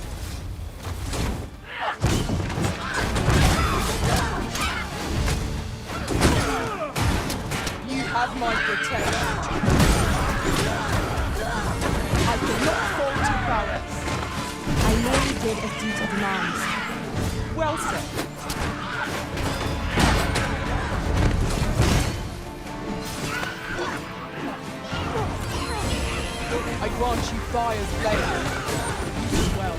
You have my protection. I could not fall to prowess. I merely did as duty demands. Well said. I grant you fire's blade. Use it well.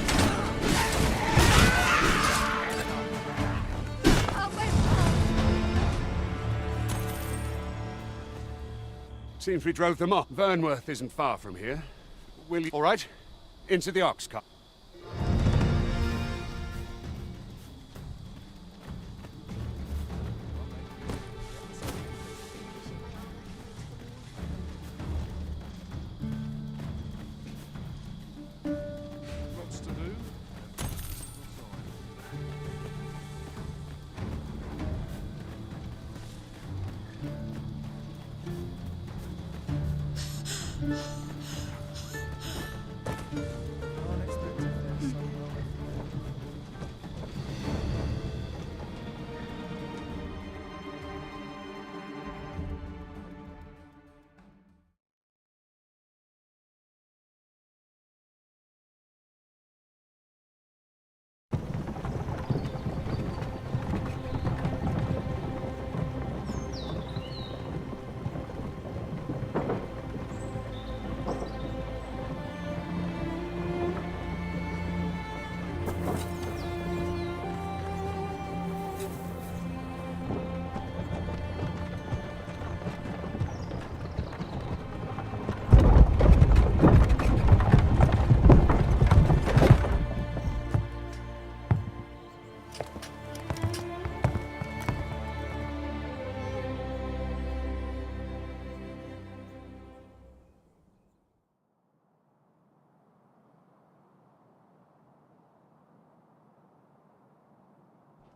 Seems we drove them off. Vernworth isn't far from here. Will you... All right. Into the ox cart. Lots to do.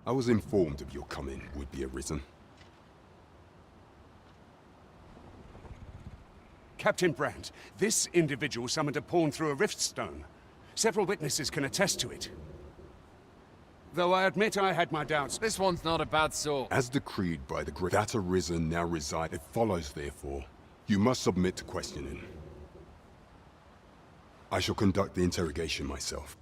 I was informed of your coming would be arisen. Captain Brandt, this individual summoned a pawn through a rift stone. Several witnesses can attest to it. Though I admit I had my doubts. This one's not a bad sort. As decreed by the great that arisen now reside, it follows therefore, you must submit to questioning. I shall conduct the interrogation myself.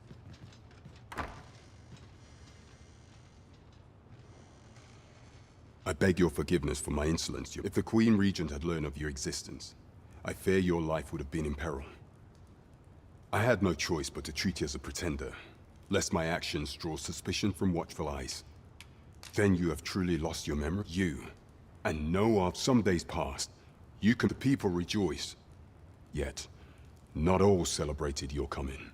I beg your forgiveness for my insolence. If the Queen Regent had learned of your existence, I fear your life would have been in peril. I had no choice but to treat you as a pretender, lest my actions draw suspicion from watchful eyes. Then you have truly lost your memory? You, and know of some days past, the people rejoiced. Yet, not all celebrated your coming.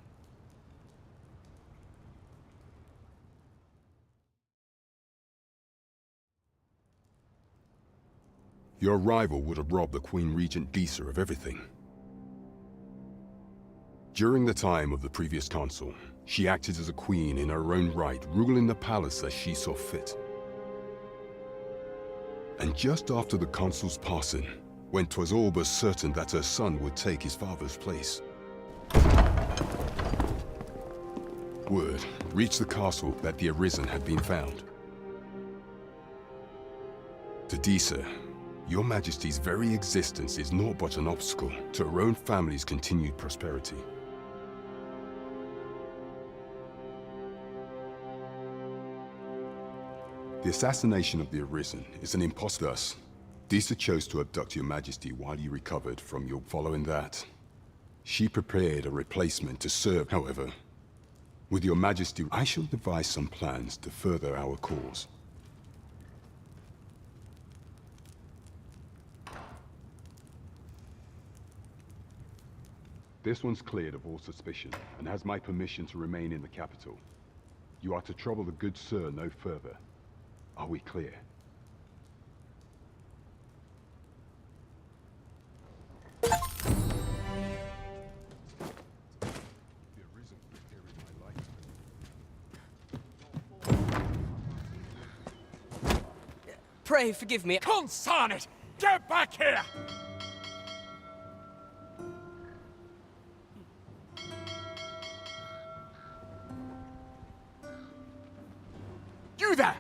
Your arrival would have robbed the Queen Regent Disa of everything. During the time of the previous consul, she acted as a queen in her own right, ruling the palace as she saw fit. And just after the consul's passing, when 'twas all but certain that her son would take his father's place, word reached the castle that the Arisen had been found. To Disa, Your Majesty's very existence is naught but an obstacle to her own family's continued prosperity. The assassination of the Arisen is an impostor. Thus, Disa chose to abduct Your Majesty while you recovered from your... Following that, she prepared a replacement to serve. However, with Your Majesty, I shall devise some plans to further our cause. This one's cleared of all suspicion, and has my permission to remain in the capital. You are to trouble the good sir no further. Are we clear? The Arisen preparing my life pray forgive me. Consign it! Get back here! You there!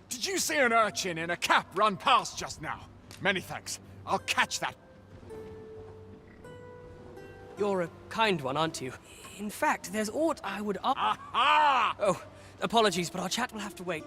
Did you see an urchin in a cap run past just now? Many thanks. I'll catch that. You're a kind one, aren't you? In fact, there's aught I would... Aha! Oh, apologies, but our chat will have to wait.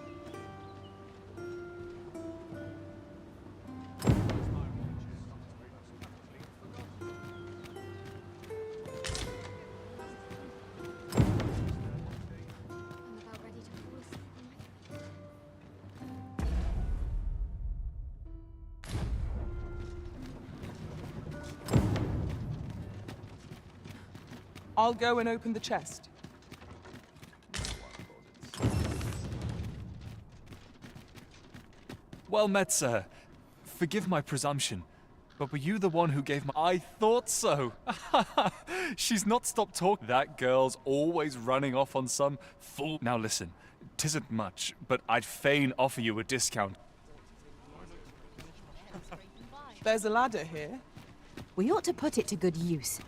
I'll go and open the chest. Well met, sir. Forgive my presumption, but were you the one who gave my... I thought so! She's not stopped talking. That girl's always running off on some fool... Now listen, 'tisn't much, but I'd fain offer you a discount. There's a ladder here. We ought to put it to good use.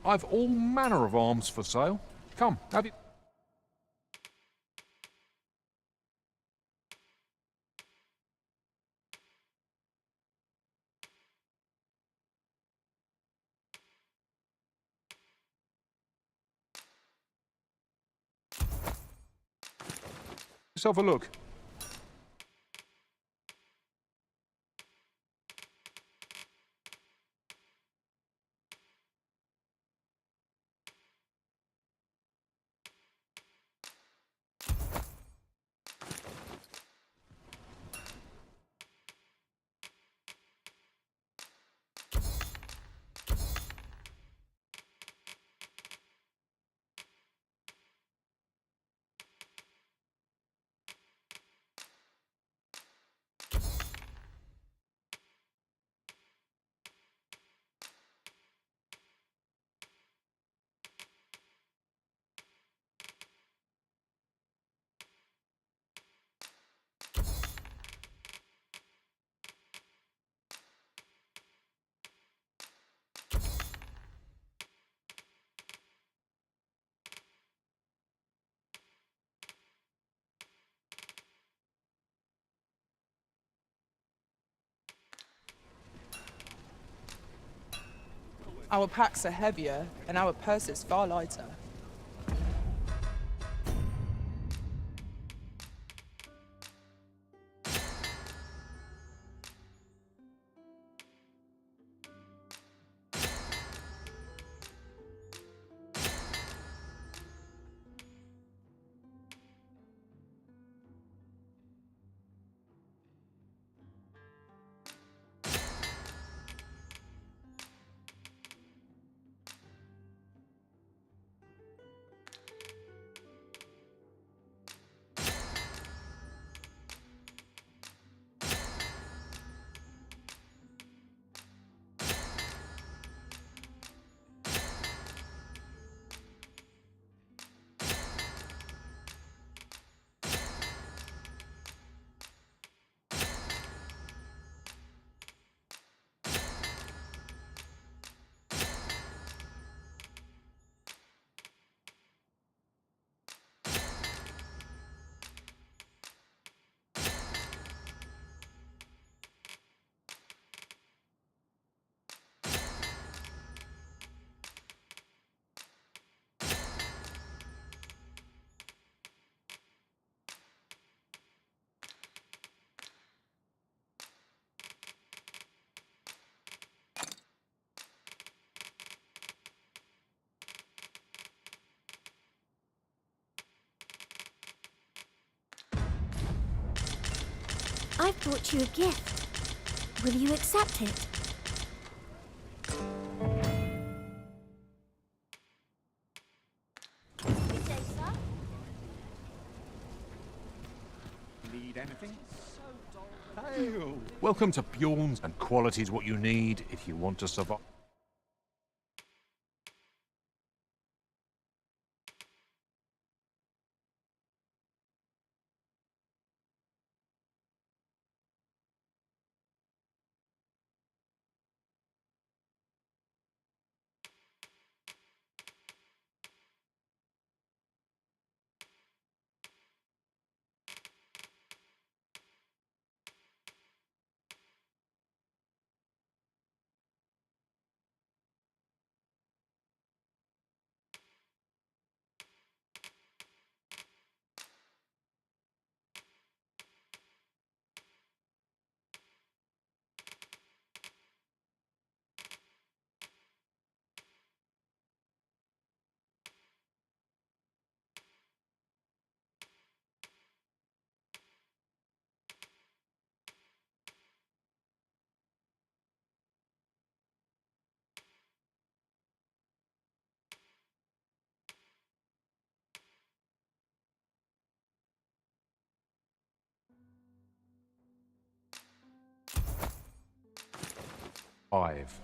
I've all manner of arms for sale. Come, have it. Let's have a look. Our packs are heavier, and our purses far lighter. I've brought you a gift. Will you accept it? Good day, sir. Need anything? Hail! Welcome to Bjorn's, and quality's what you need if you want to survive. 5.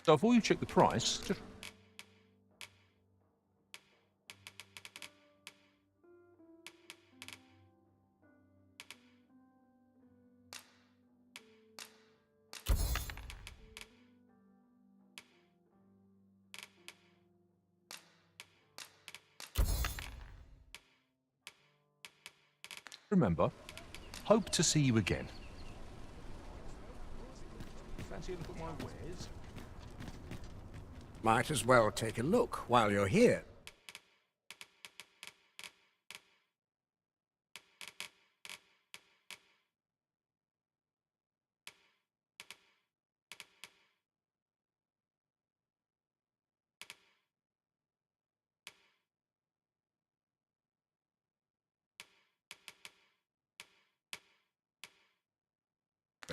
So before you check the price, just remember, hope to see you again. Fancy a look at my wares? Might as well take a look while you're here.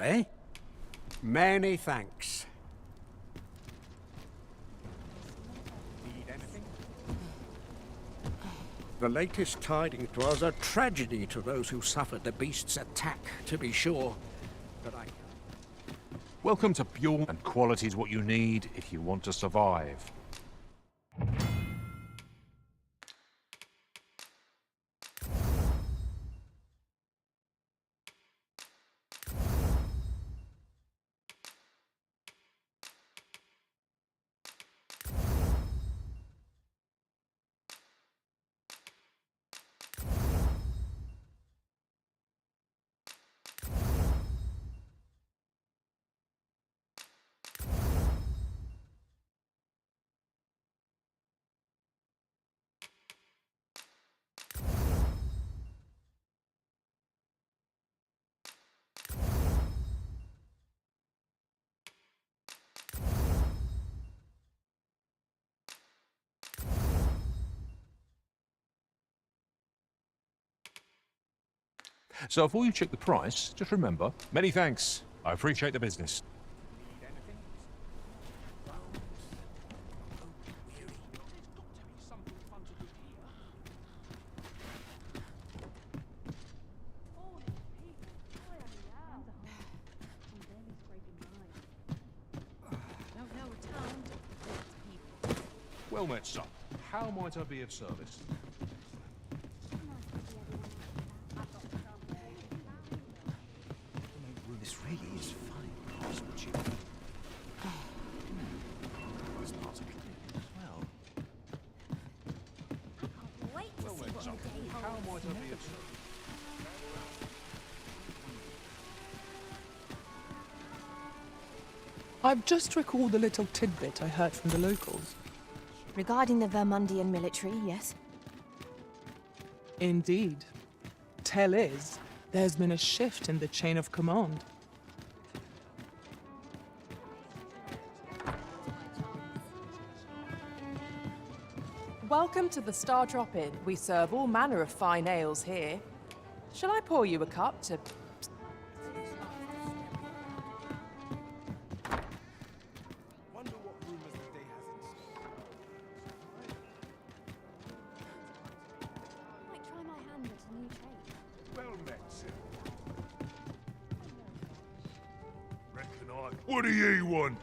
Eh? Many thanks. Need anything? The latest tidings was a tragedy to those who suffered the beast's attack, to be sure. But I... Welcome to pure and quality is what you need if you want to survive. So before you check the price, just remember, many thanks. I appreciate the business. Well met, son. How might I be of service? This really is fine craftsmanship. This part's a clip as well. Wait to Well see met, what son. the day How holds. might I be of service? I've just recalled a little tidbit I heard from the locals. Regarding the Vermundian military, yes? Indeed. Tell is, there's been a shift in the chain of command. Welcome to the Star Drop-In. We serve all manner of fine ales here. Shall I pour you a cup to... Might try my hand at a new trade. Well met, sir. Reckon I... What do you want?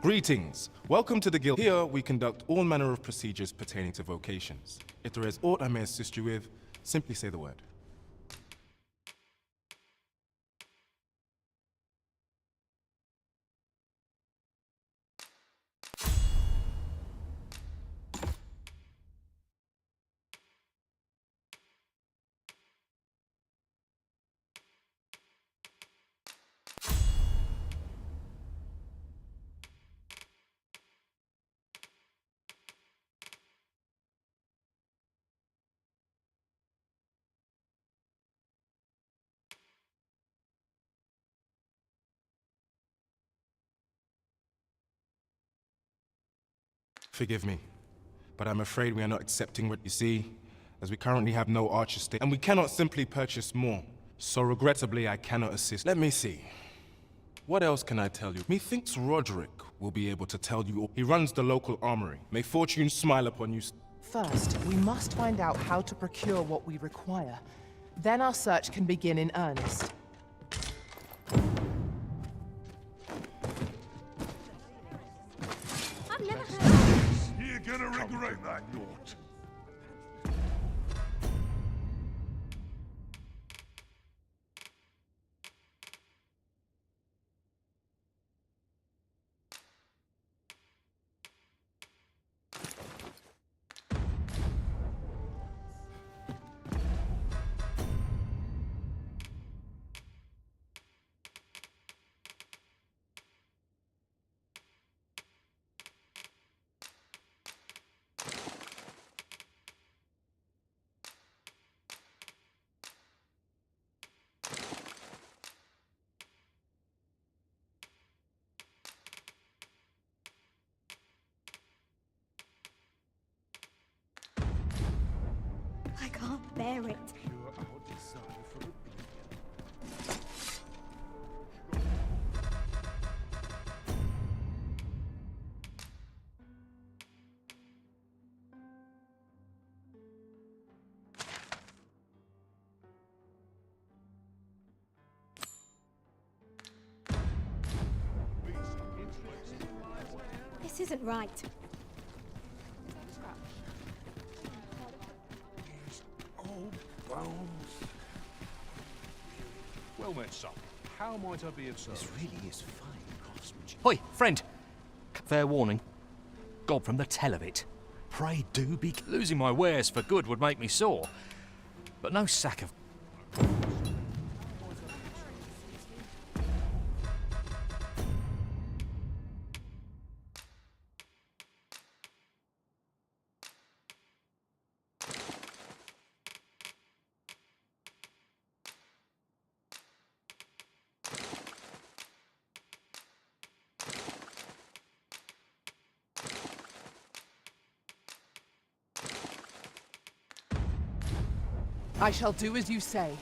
Greetings. Welcome to the Guild. Here we conduct all manner of procedures pertaining to vocations. If there is aught I may assist you with, simply say the word. Forgive me, but I'm afraid we are not accepting what you see, as we currently have no archer state, and we cannot simply purchase more. So regrettably, I cannot assist. Let me see. What else can I tell you? Methinks Roderick will be able to tell you all. He runs the local armory. May fortune smile upon you. First, we must find out how to procure what we require. Then our search can begin in earnest. I've never heard. You're gonna regret that, Nort. I can't bear it. This isn't right. Well met, son. How might I be of service? This really is fine craftsmanship. Hoi, friend! Fair warning. God from the tell of it. Pray do be... Losing my wares for good would make me sore. But no sack of... I shall do as you say.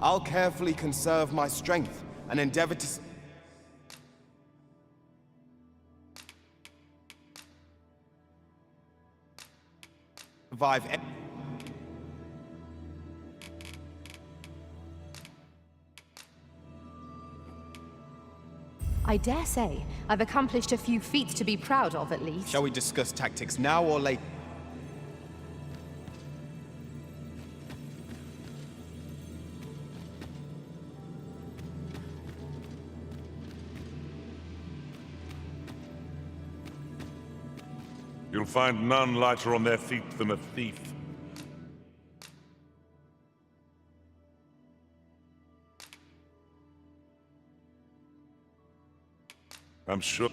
I'll carefully conserve my strength and endeavor to... survive... I dare say I've accomplished a few feats to be proud of, at least. Shall we discuss tactics now or later? You'll find none lighter on their feet than a thief. I'm sure.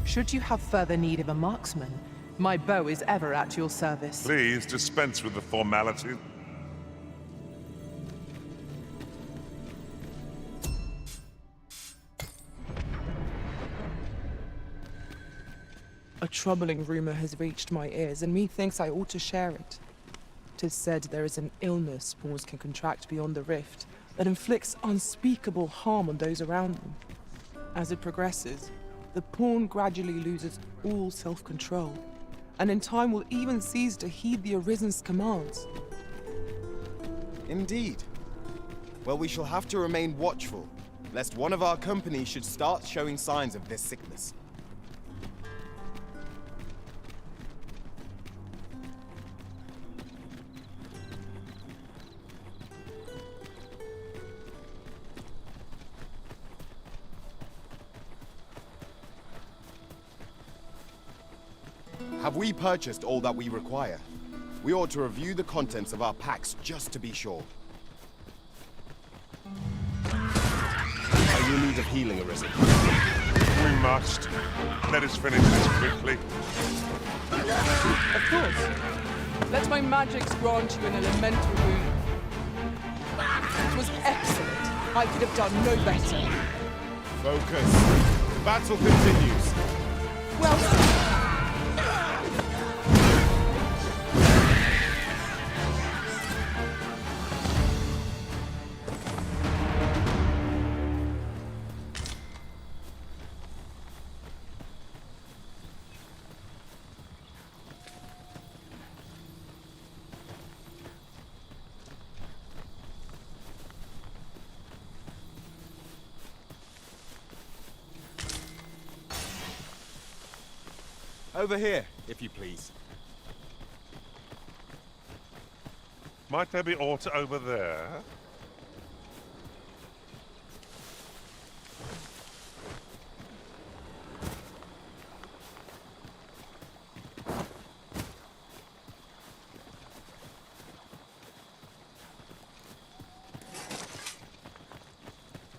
Should you have further need of a marksman, my bow is ever at your service. Please dispense with the formalities. A troubling rumor has reached my ears, and methinks I ought to share it. 'Tis said there is an illness pawns can contract beyond the rift that inflicts unspeakable harm on those around them. As it progresses, the pawn gradually loses all self-control, and in time will even cease to heed the Arisen's commands. Indeed. Well, we shall have to remain watchful, lest one of our company should start showing signs of this sickness. Have we purchased all that we require? We ought to review the contents of our packs just to be sure. Are you in need of healing, Arisen? We must. Let us finish this quickly. Of course. Let my magics grant you an elemental wound. It was excellent. I could have done no better. Focus. The battle continues. Well said. Over here, if you please. Might there be aught over there?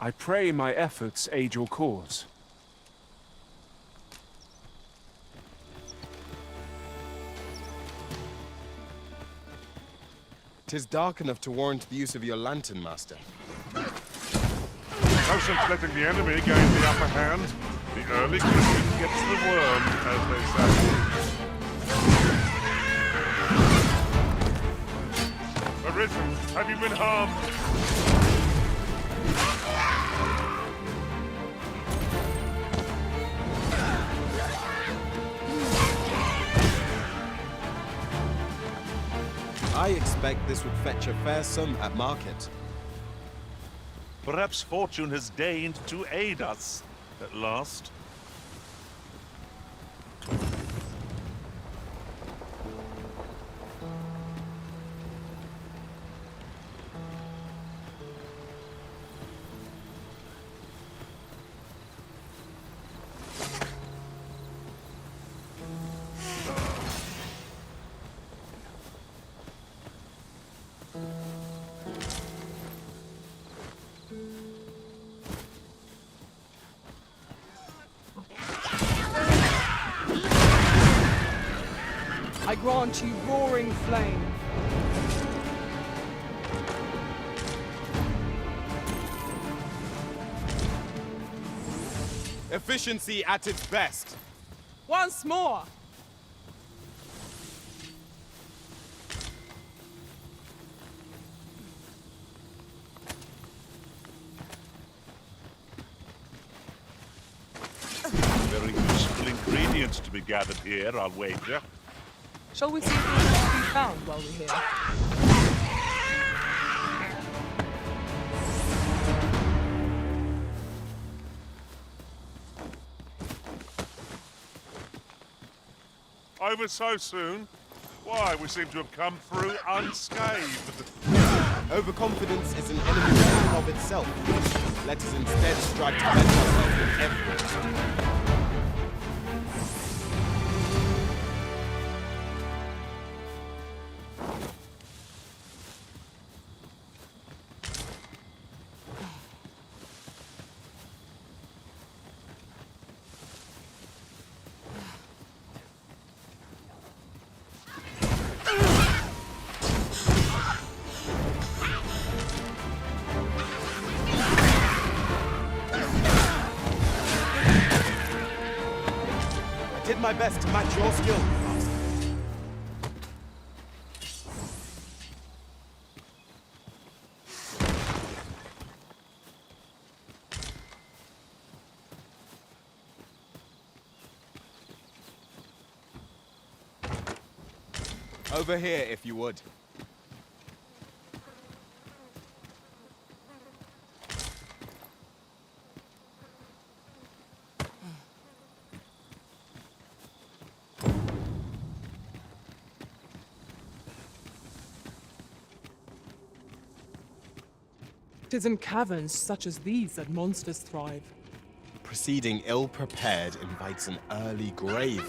I pray my efforts aid your cause. 'Tis dark enough to warrant the use of your lantern, Master. No sense letting the enemy gain the upper hand. The early Christian gets the worm, as they say. Arisen, have you been harmed? I expect this would fetch a fair sum at market. Perhaps fortune has deigned to aid us, at last. I grant you roaring flame. Efficiency at its best. Once more. Very useful ingredients to be gathered here, I'll wager. Shall we see if anything can be found while we're here? Over so soon? Why, we seem to have come through unscathed. Overconfidence is an enemy of itself. Let us instead strive to better ourselves with effort. my best to match your skill. Over here, if you would. It is in caverns such as these that monsters thrive. Proceeding ill-prepared invites an early grave.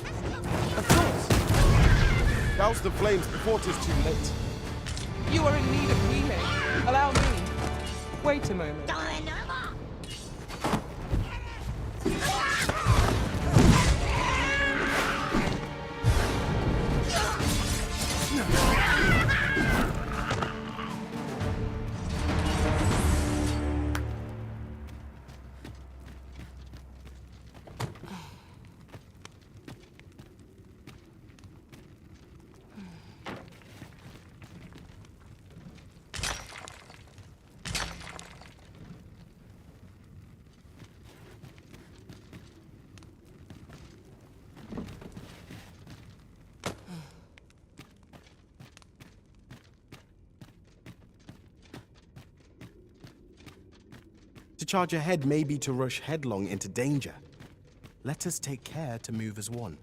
Of course. Douse the flames before 'tis too late. You are in need of healing. Allow me. Wait a moment. To charge ahead may be to rush headlong into danger. Let us take care to move as one.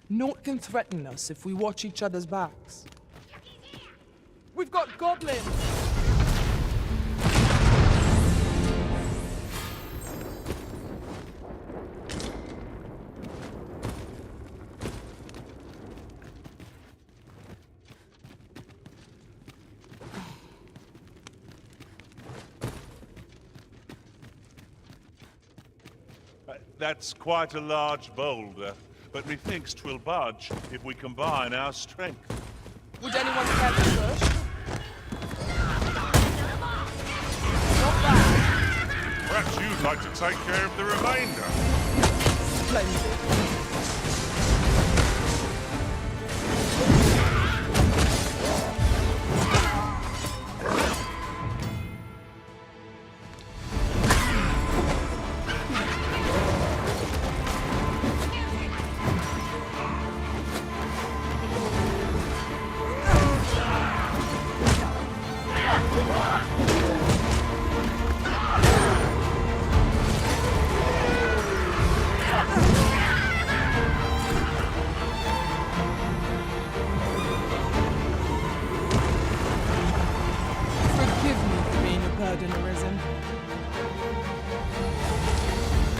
Naught can threaten us if we watch each other's backs. We've got goblins! That's quite a large boulder, but methinks 'twill budge if we combine our strength. Would anyone care to push? Not bad. Perhaps you'd like to take care of the remainder. Splendid.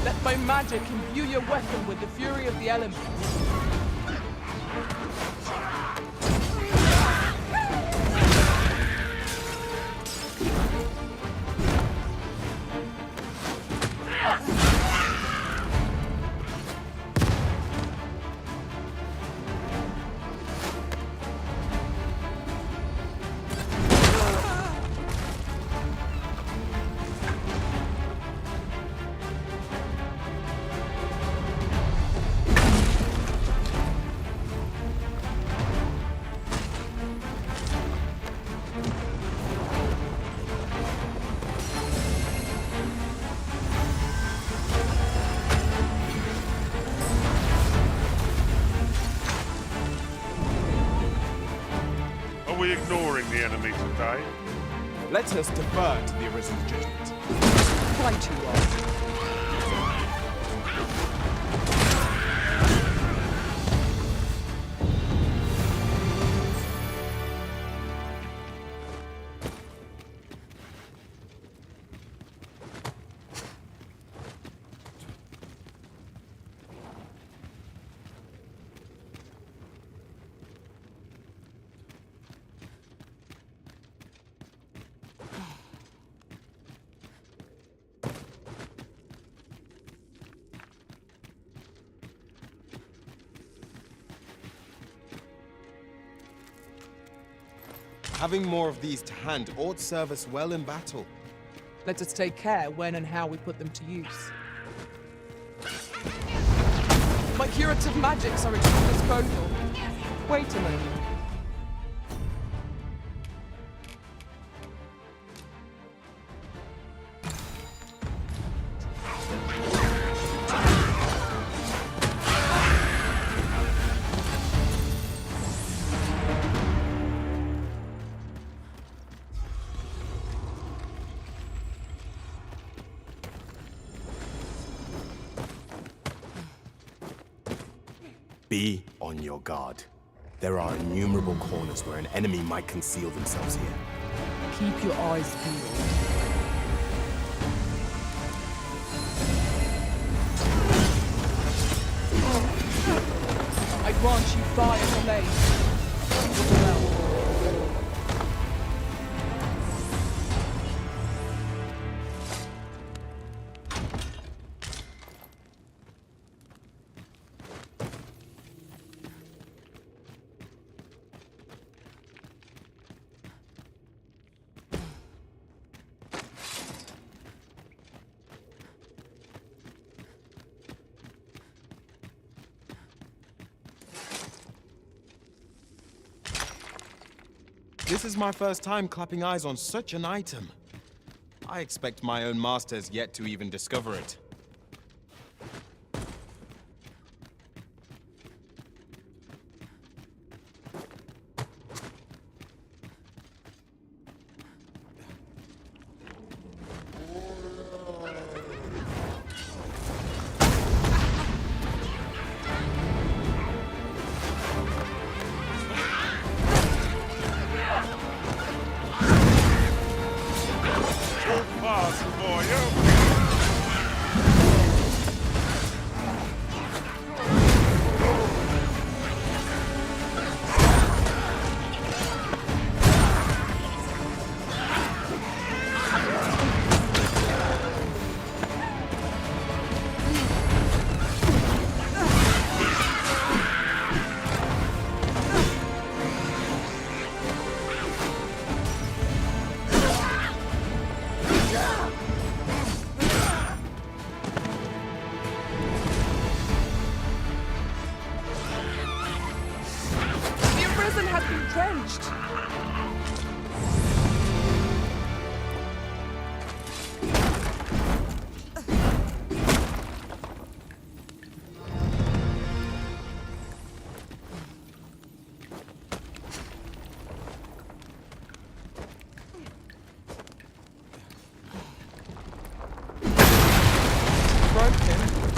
Let my magic imbue your weapon with the fury of the elements. Are we ignoring the enemy today? Let us defer to the Arisen's judgment. Quite you are. Having more of these to hand ought serve us well in battle. Let us take care when and how we put them to use. My Curative magics are at your disposal. Wait a moment. Be on your guard. There are innumerable corners where an enemy might conceal themselves here. Keep your eyes peeled. I grant you fire blade. Well. This is my first time clapping eyes on such an item. I expect my own master has yet to even discover it.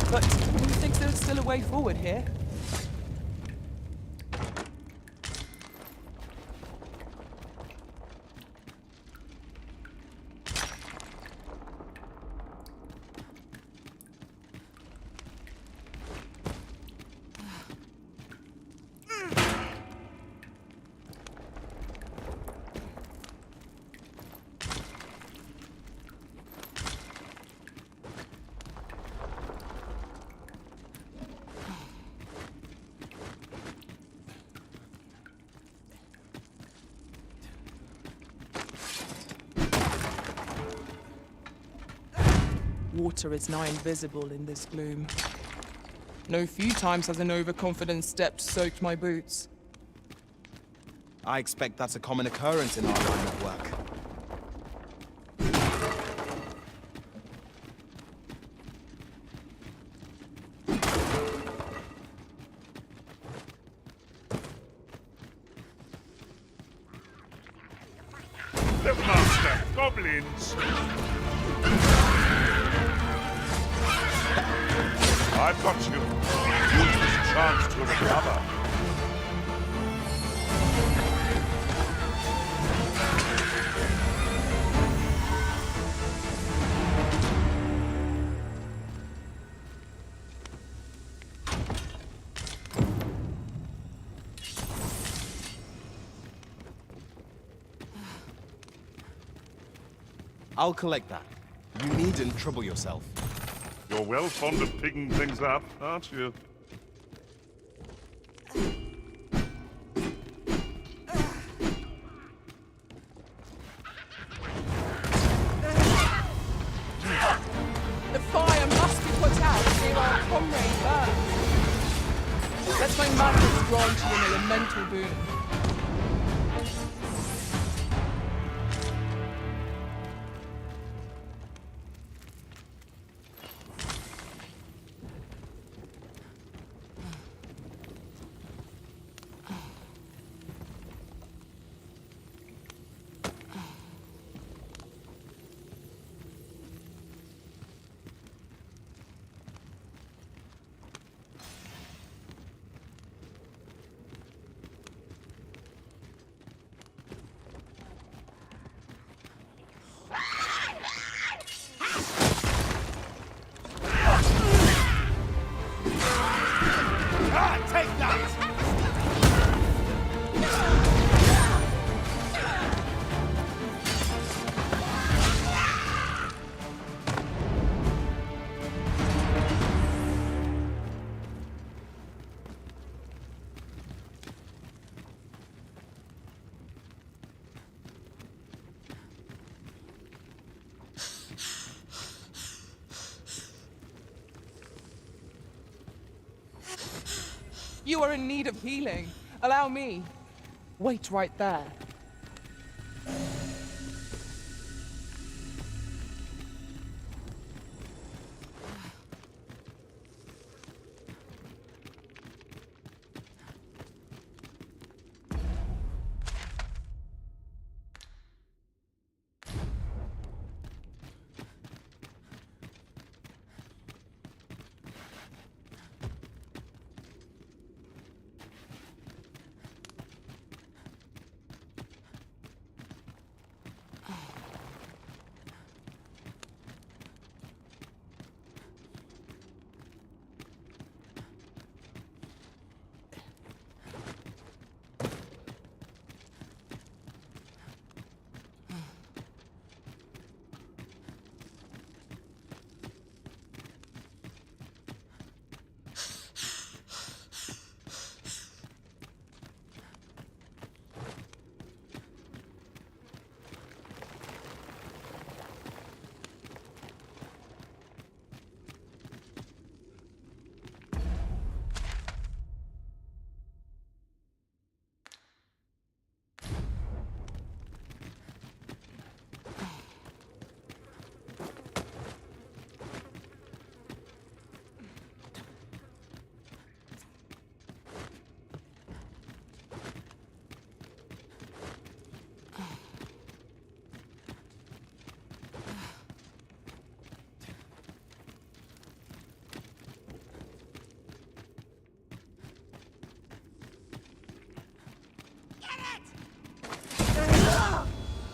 But who thinks there's still a way forward here? Water is nigh invisible in this gloom. No few times has an overconfident step soaked my boots. I expect that's a common occurrence in our line of work. The master goblins! I've got you. Use this chance to recover. I'll collect that. You needn't trouble yourself. You're well fond of picking things up, aren't you? The fire must be put out ere our comrade burns. My madness grant you an elemental boon. You are in need of healing. Allow me. Wait right there.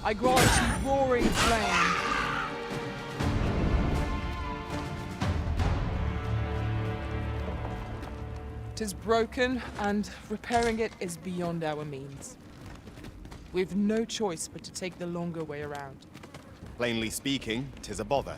I grant you roaring flame. It is broken, and repairing it is beyond our means. We've no choice but to take the longer way around. Plainly speaking, 'tis a bother.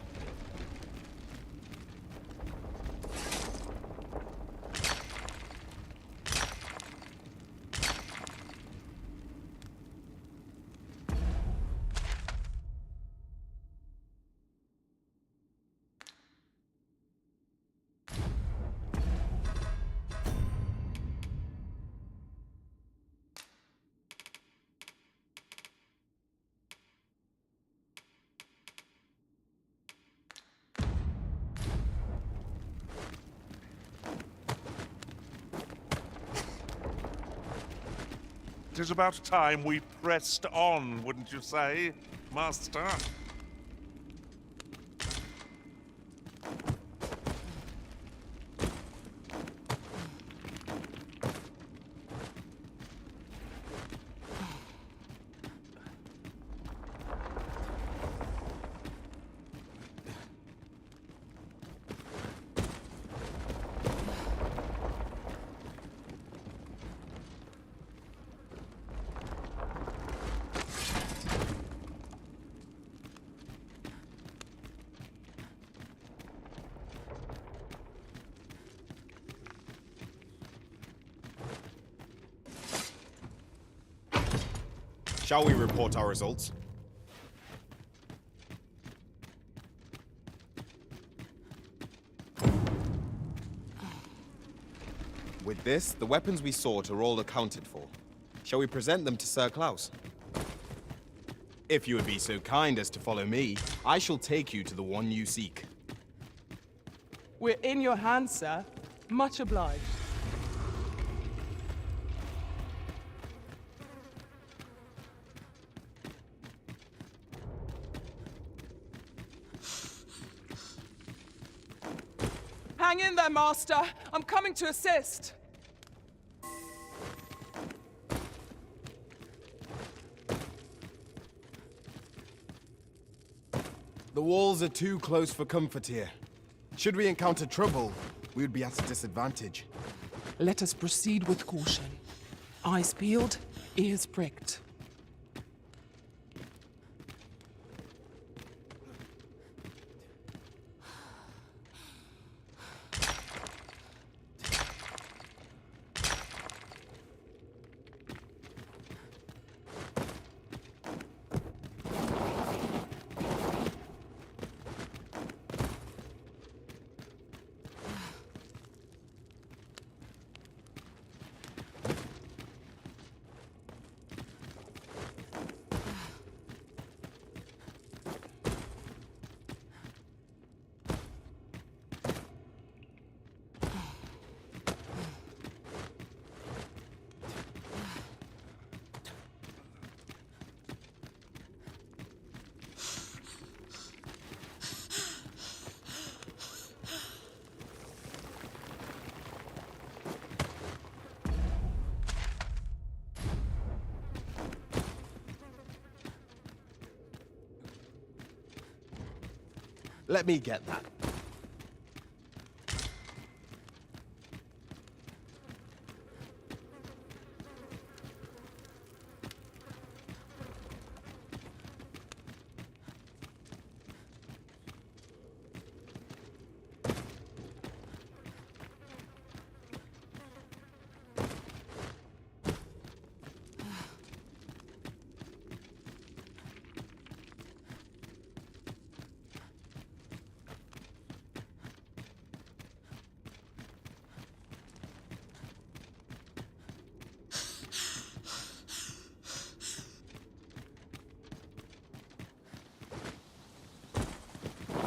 It is about time we pressed on, wouldn't you say, Master? Shall we report our results? With this, the weapons we sought are all accounted for. Shall we present them to Sir Klaus? If you would be so kind as to follow me, I shall take you to the one you seek. We're in your hands, sir. Much obliged. Hang in there, Master. I'm coming to assist. The walls are too close for comfort here. Should we encounter trouble, we would be at a disadvantage. Let us proceed with caution. Eyes peeled, ears pricked. Let me get that.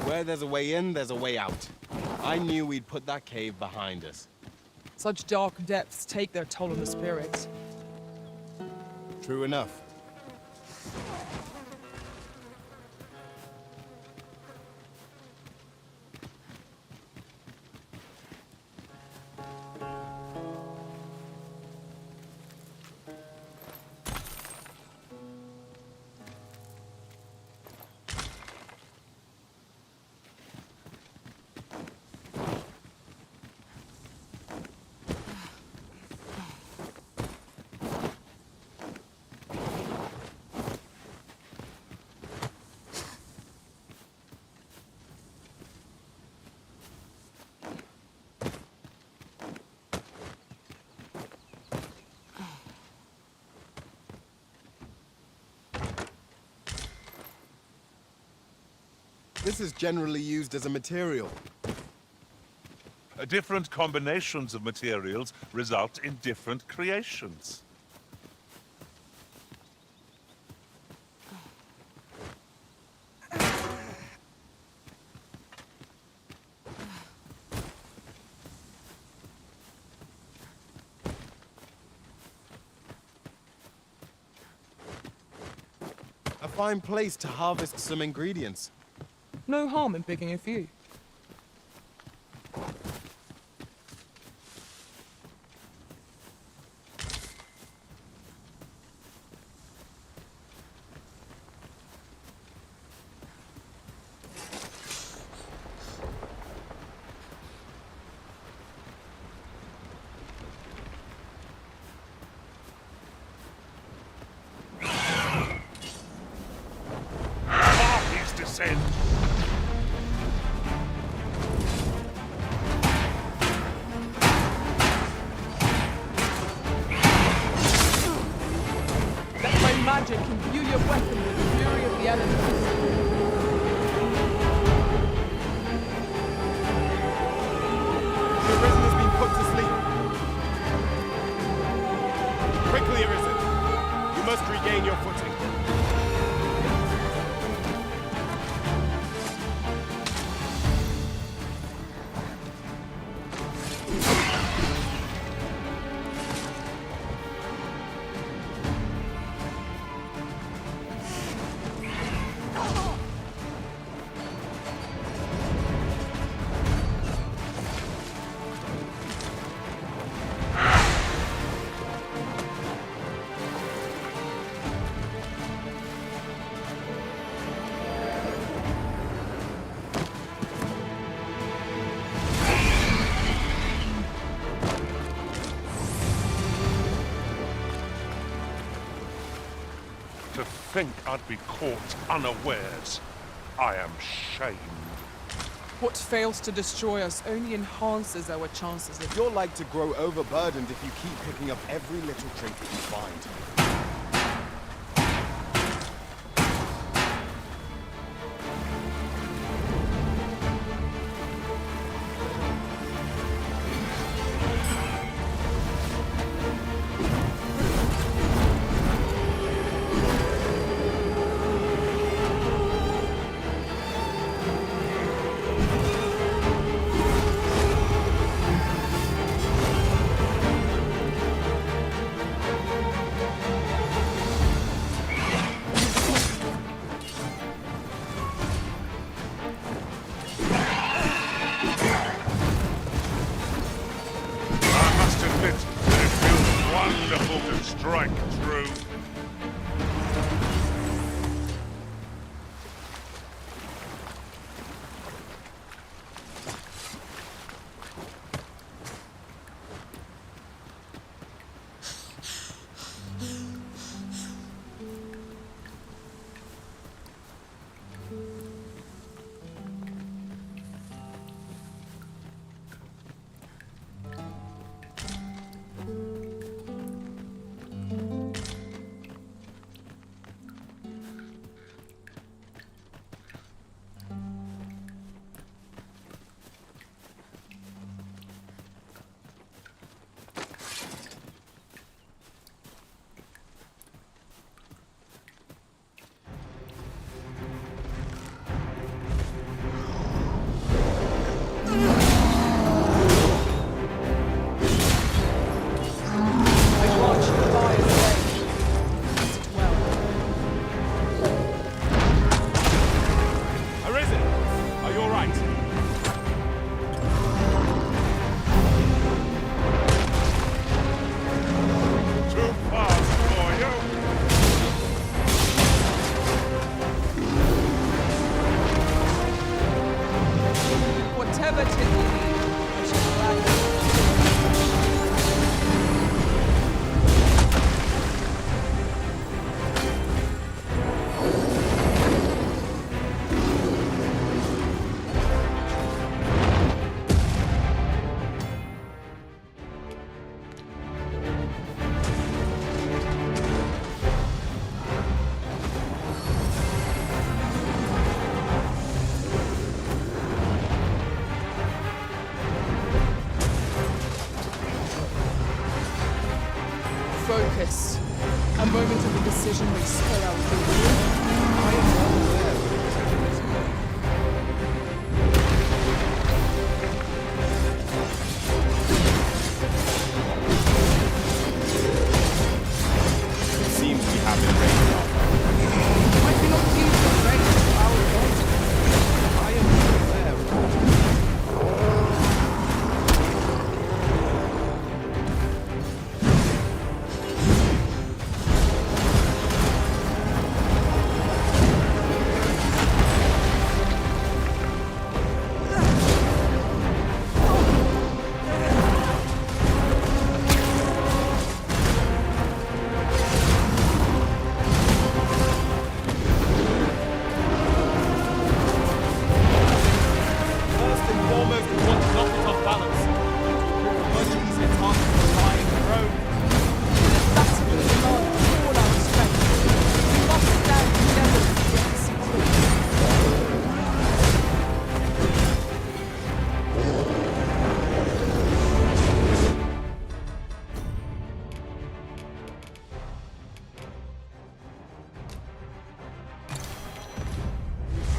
Where there's a way in, there's a way out. I knew we'd put that cave behind us. Such dark depths take their toll on the spirit. True enough. This is generally used as a material. Different combinations of materials result in different creations. A fine place to harvest some ingredients. No harm in picking a few. Parties descend. Let my magic imbue your weapon with the fury of the elements. The prison has been put to sleep. think I'd be caught unawares. I am shamed. What fails to destroy us only enhances our chances of... You're like to grow overburdened if you keep picking up every little trinket you find. Focus. A moment of indecision may spell out victory. I am well aware of whatever is It seems we have been raided off. I cannot keep the range of our advantage. I am well aware of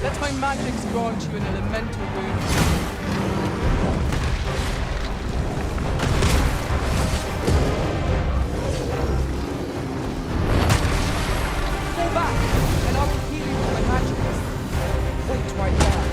Let my magics grant you an elemental wound. Fall back, and I will heal you with my magics. Wait right there.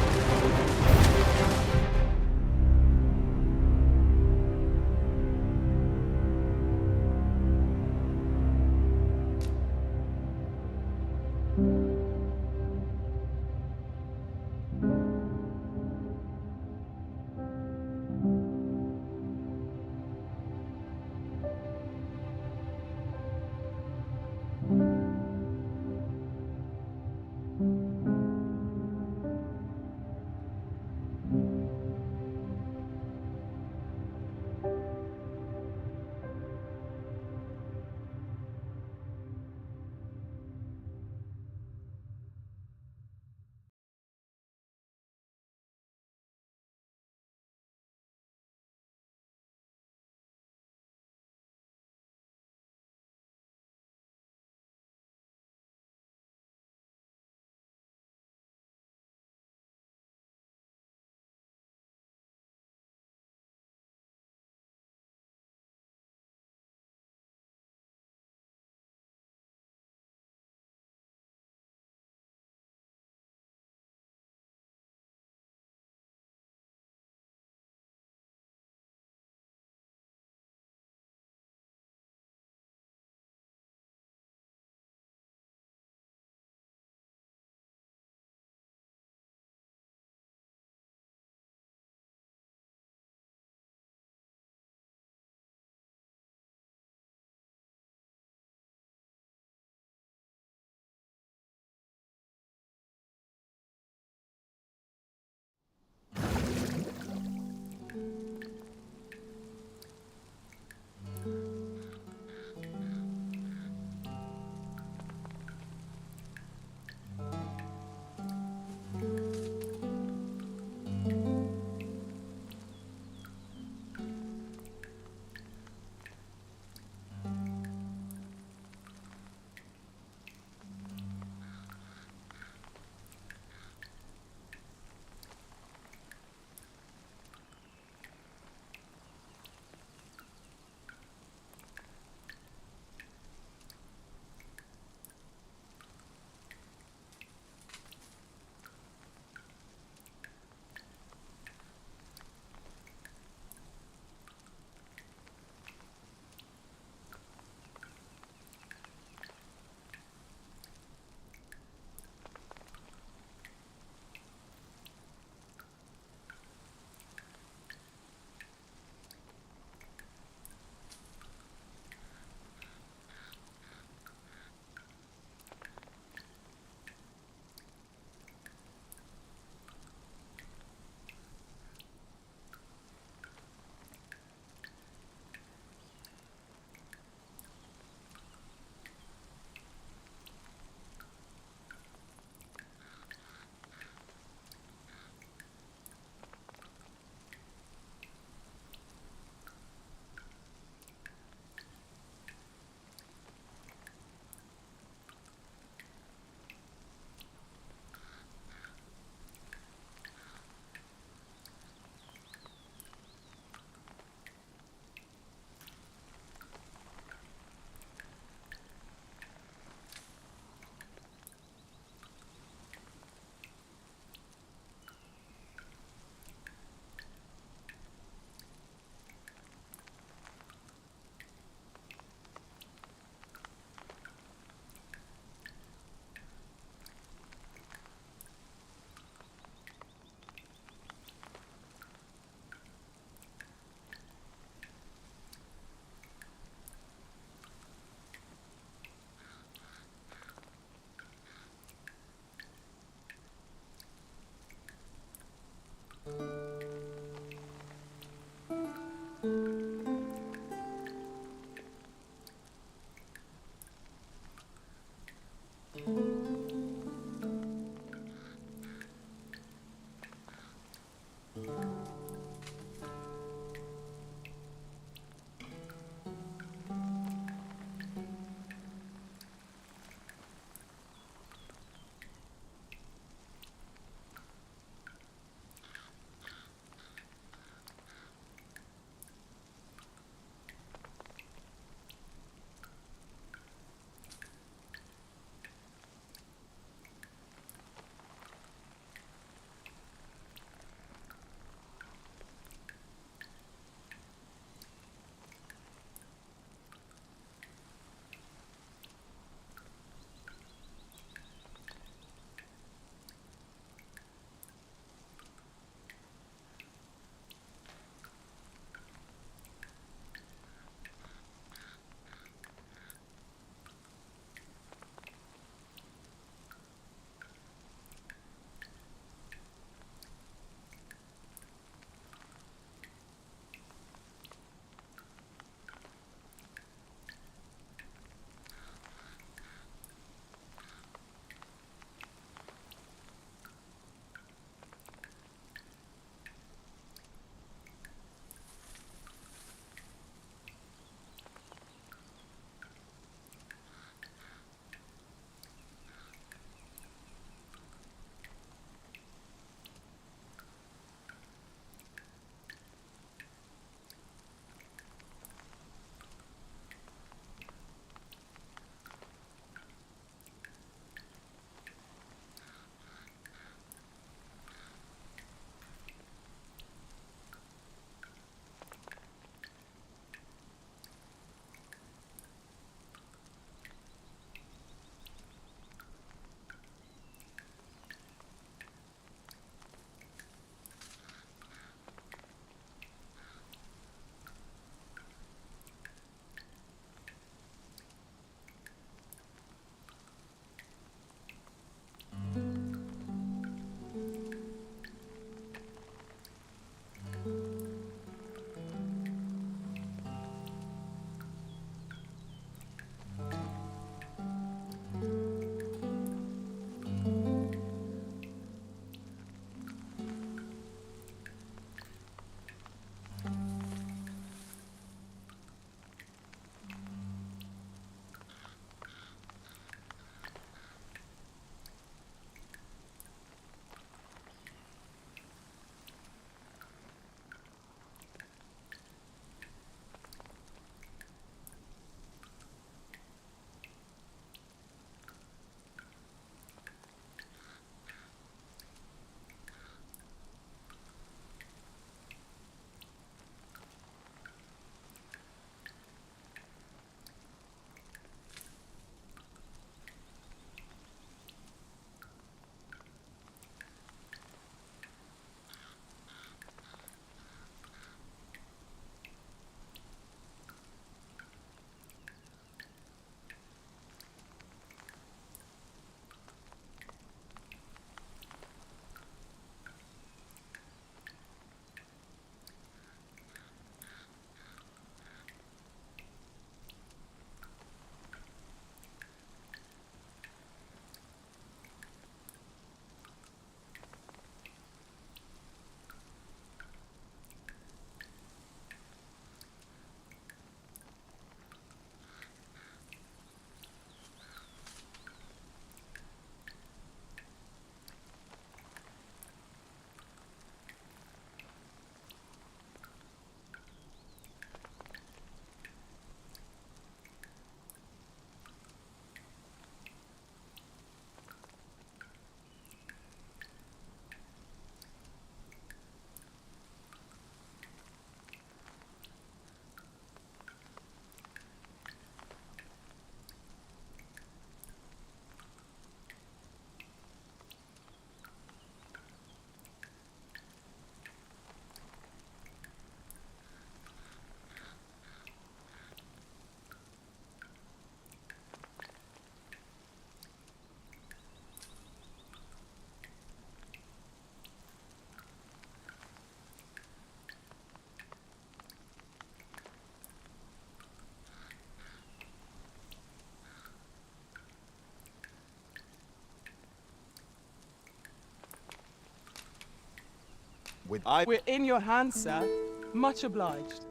We're in your hands, sir. Much obliged.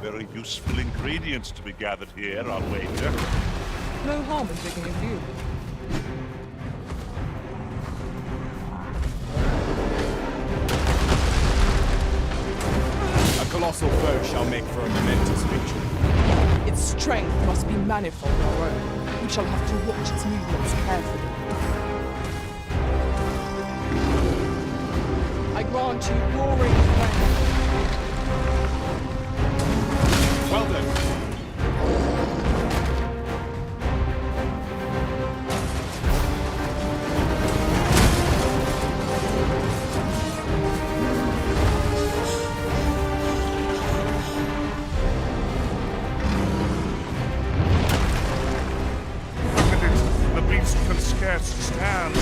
Very useful ingredients to be gathered here, I'll wager. No harm in taking a view. A colossal foe shall make for a momentous victory. Its strength must be manifold our own. We shall have to watch its movements carefully. I grant you roaring command. Well done. The beast can scarce stand. A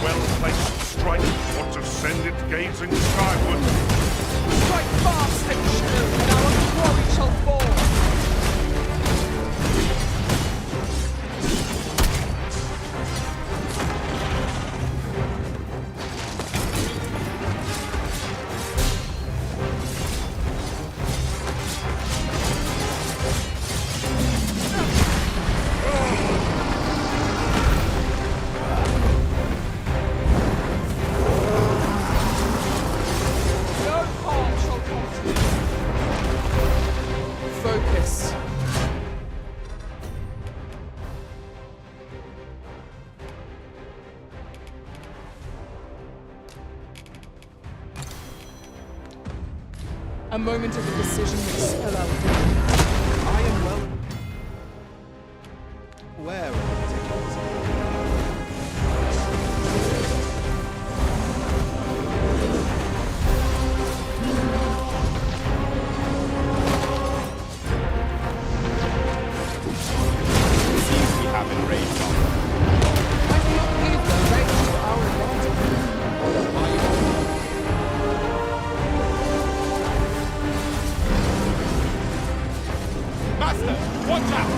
well-placed strike ought to send it gazing skyward. Strike fast and true, and our quarry shall fall. No harm shall come to you. Focus. A moment of indecision will spell out death. I am well aware of the particulars. It seems we have enraged on them. I do not believe the range to our advantage. Master, watch out!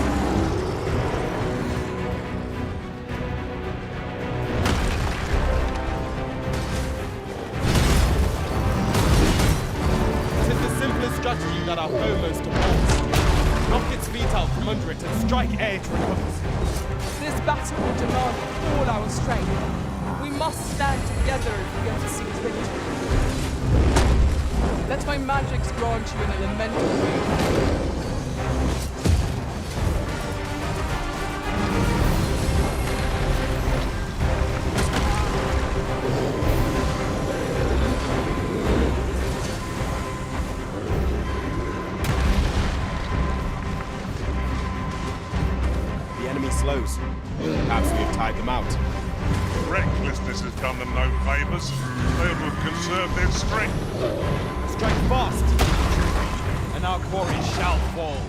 It is the simplest strategy that our foe most abhors. Knock its feet out from under it and strike ere it recovers. This battle will demand all our strength. We must stand together if we are to seize victory. Let my magics grant you an elemental boon. The enemy slows. Perhaps we have tied them out. Recklessness has done them no favours. They will conserve their strength. Strike fast! And our quarry shall fall.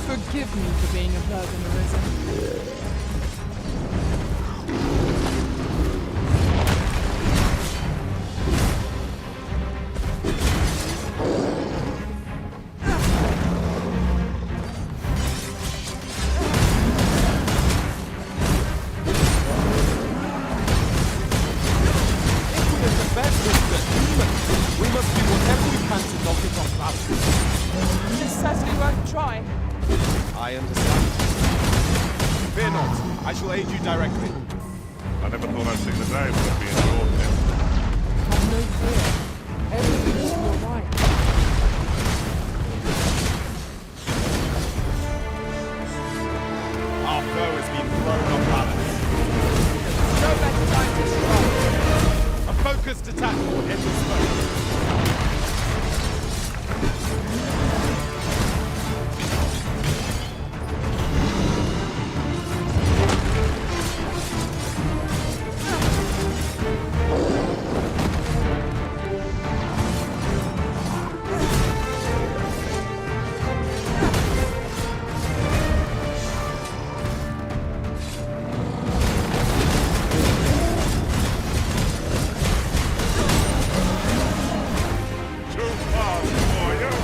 Forgive me for being a burden arisen. We must do whatever we can to knock it off balance. It's certainly worth trying. I understand. Fear not, I shall aid you directly. I never thought I'd see the day when I'd be in your tent. Have no fear. Everything is all right. Our foe has been thrown off balance. No better time to strike. A focused attack will hit his foe. Too fast for you.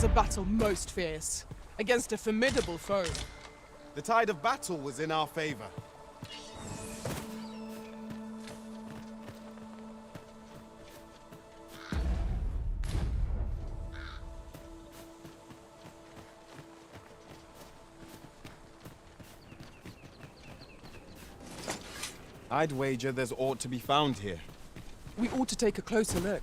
was a battle most fierce, against a formidable foe. The tide of battle was in our favor. I'd wager there's aught to be found here. We ought to take a closer look.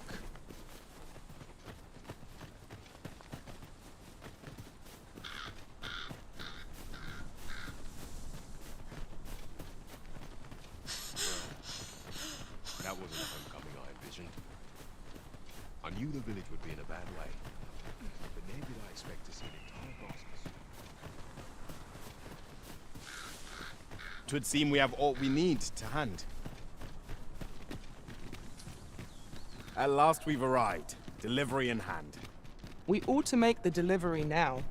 That wasn't the homecoming I envisioned. I knew the village would be in a bad way, but never did I expect to see an entire boss. 'Twould seem we have aught we need to hand. At last we've arrived, delivery in hand. We ought to make the delivery now,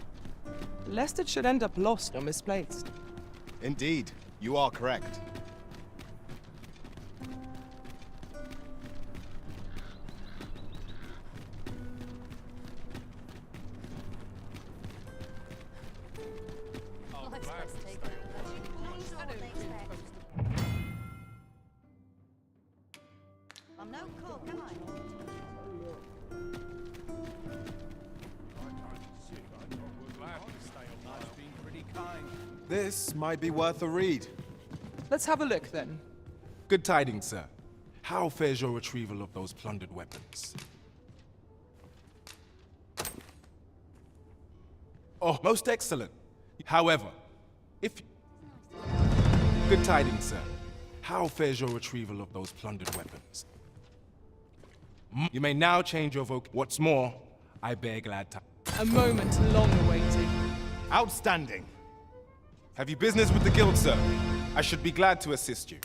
lest it should end up lost or misplaced. Indeed, you are correct. I'm no cook, am I? This might be worth a read. Let's have a look then. Good tidings, sir. How fares your retrieval of those plundered weapons? Oh, most excellent. However, if... Good tidings, sir. How fares your retrieval of those plundered weapons? You may now change your What's more, I bear glad tidings. A moment long awaited. Outstanding. Have you business with the guild, sir? I should be glad to assist you.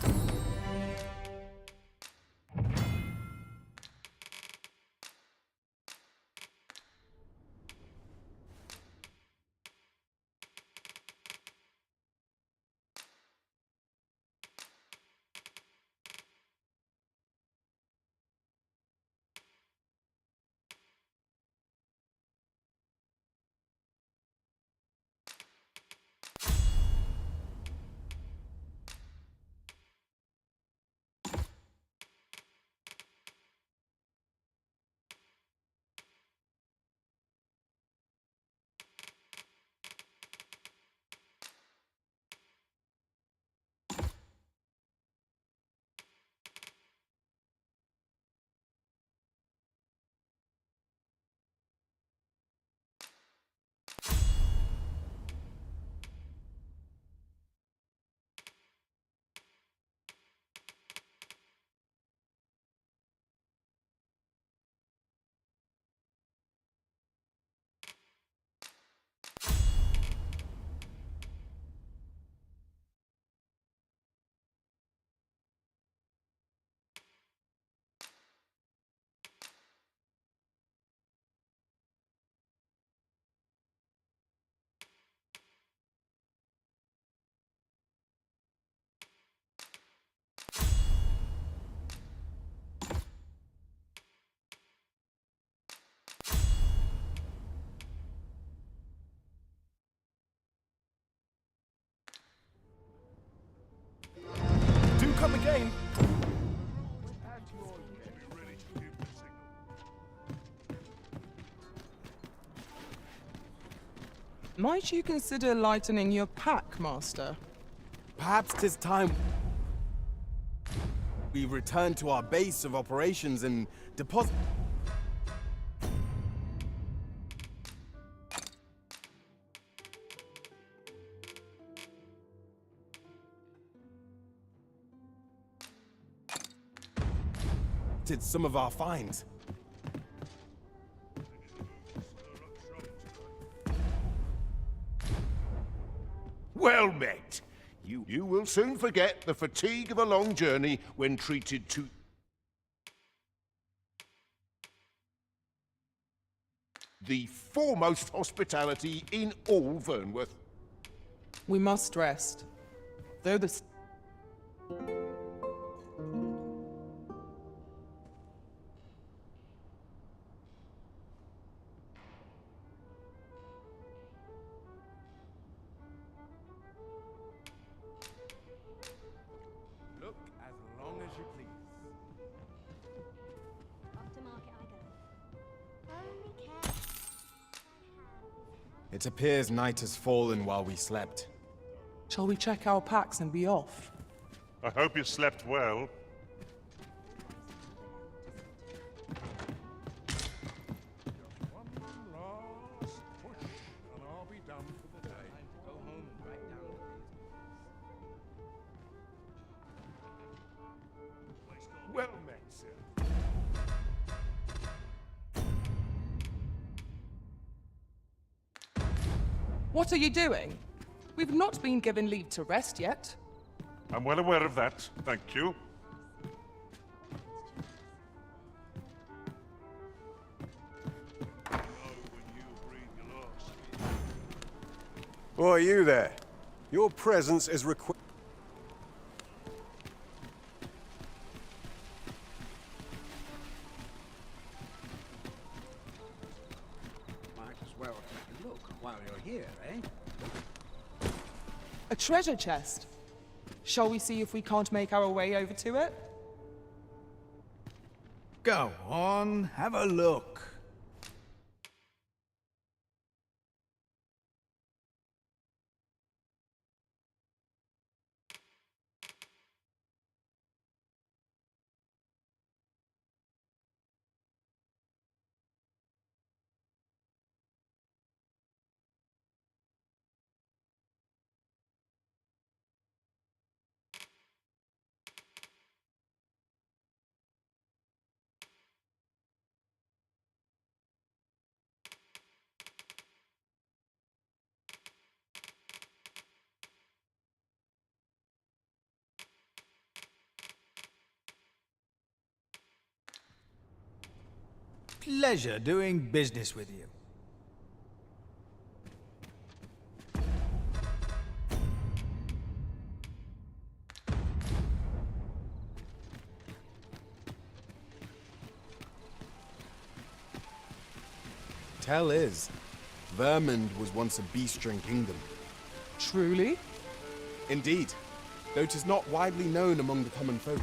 Come again. Might you consider lightening your pack, Master? Perhaps 'tis time we return to our base of operations and deposit... some of our finds. Well met. You will soon forget the fatigue of a long journey when treated to... the foremost hospitality in all Vernworth. We must rest. Though the... It appears night has fallen while we slept. Shall we check our packs and be off? I hope you slept well. Well met, sir. What are you doing? We've not been given leave to rest yet. I'm well aware of that, thank you. Who are you there? Your presence is required. Might as well take a look while you're here, eh? A treasure chest. Shall we see if we can't make our way over to it? Go on, have a look. Pleasure doing business with you. Tell is, Vermund was once a beast-ring kingdom. Truly? Indeed, though it is not widely known among the common folk.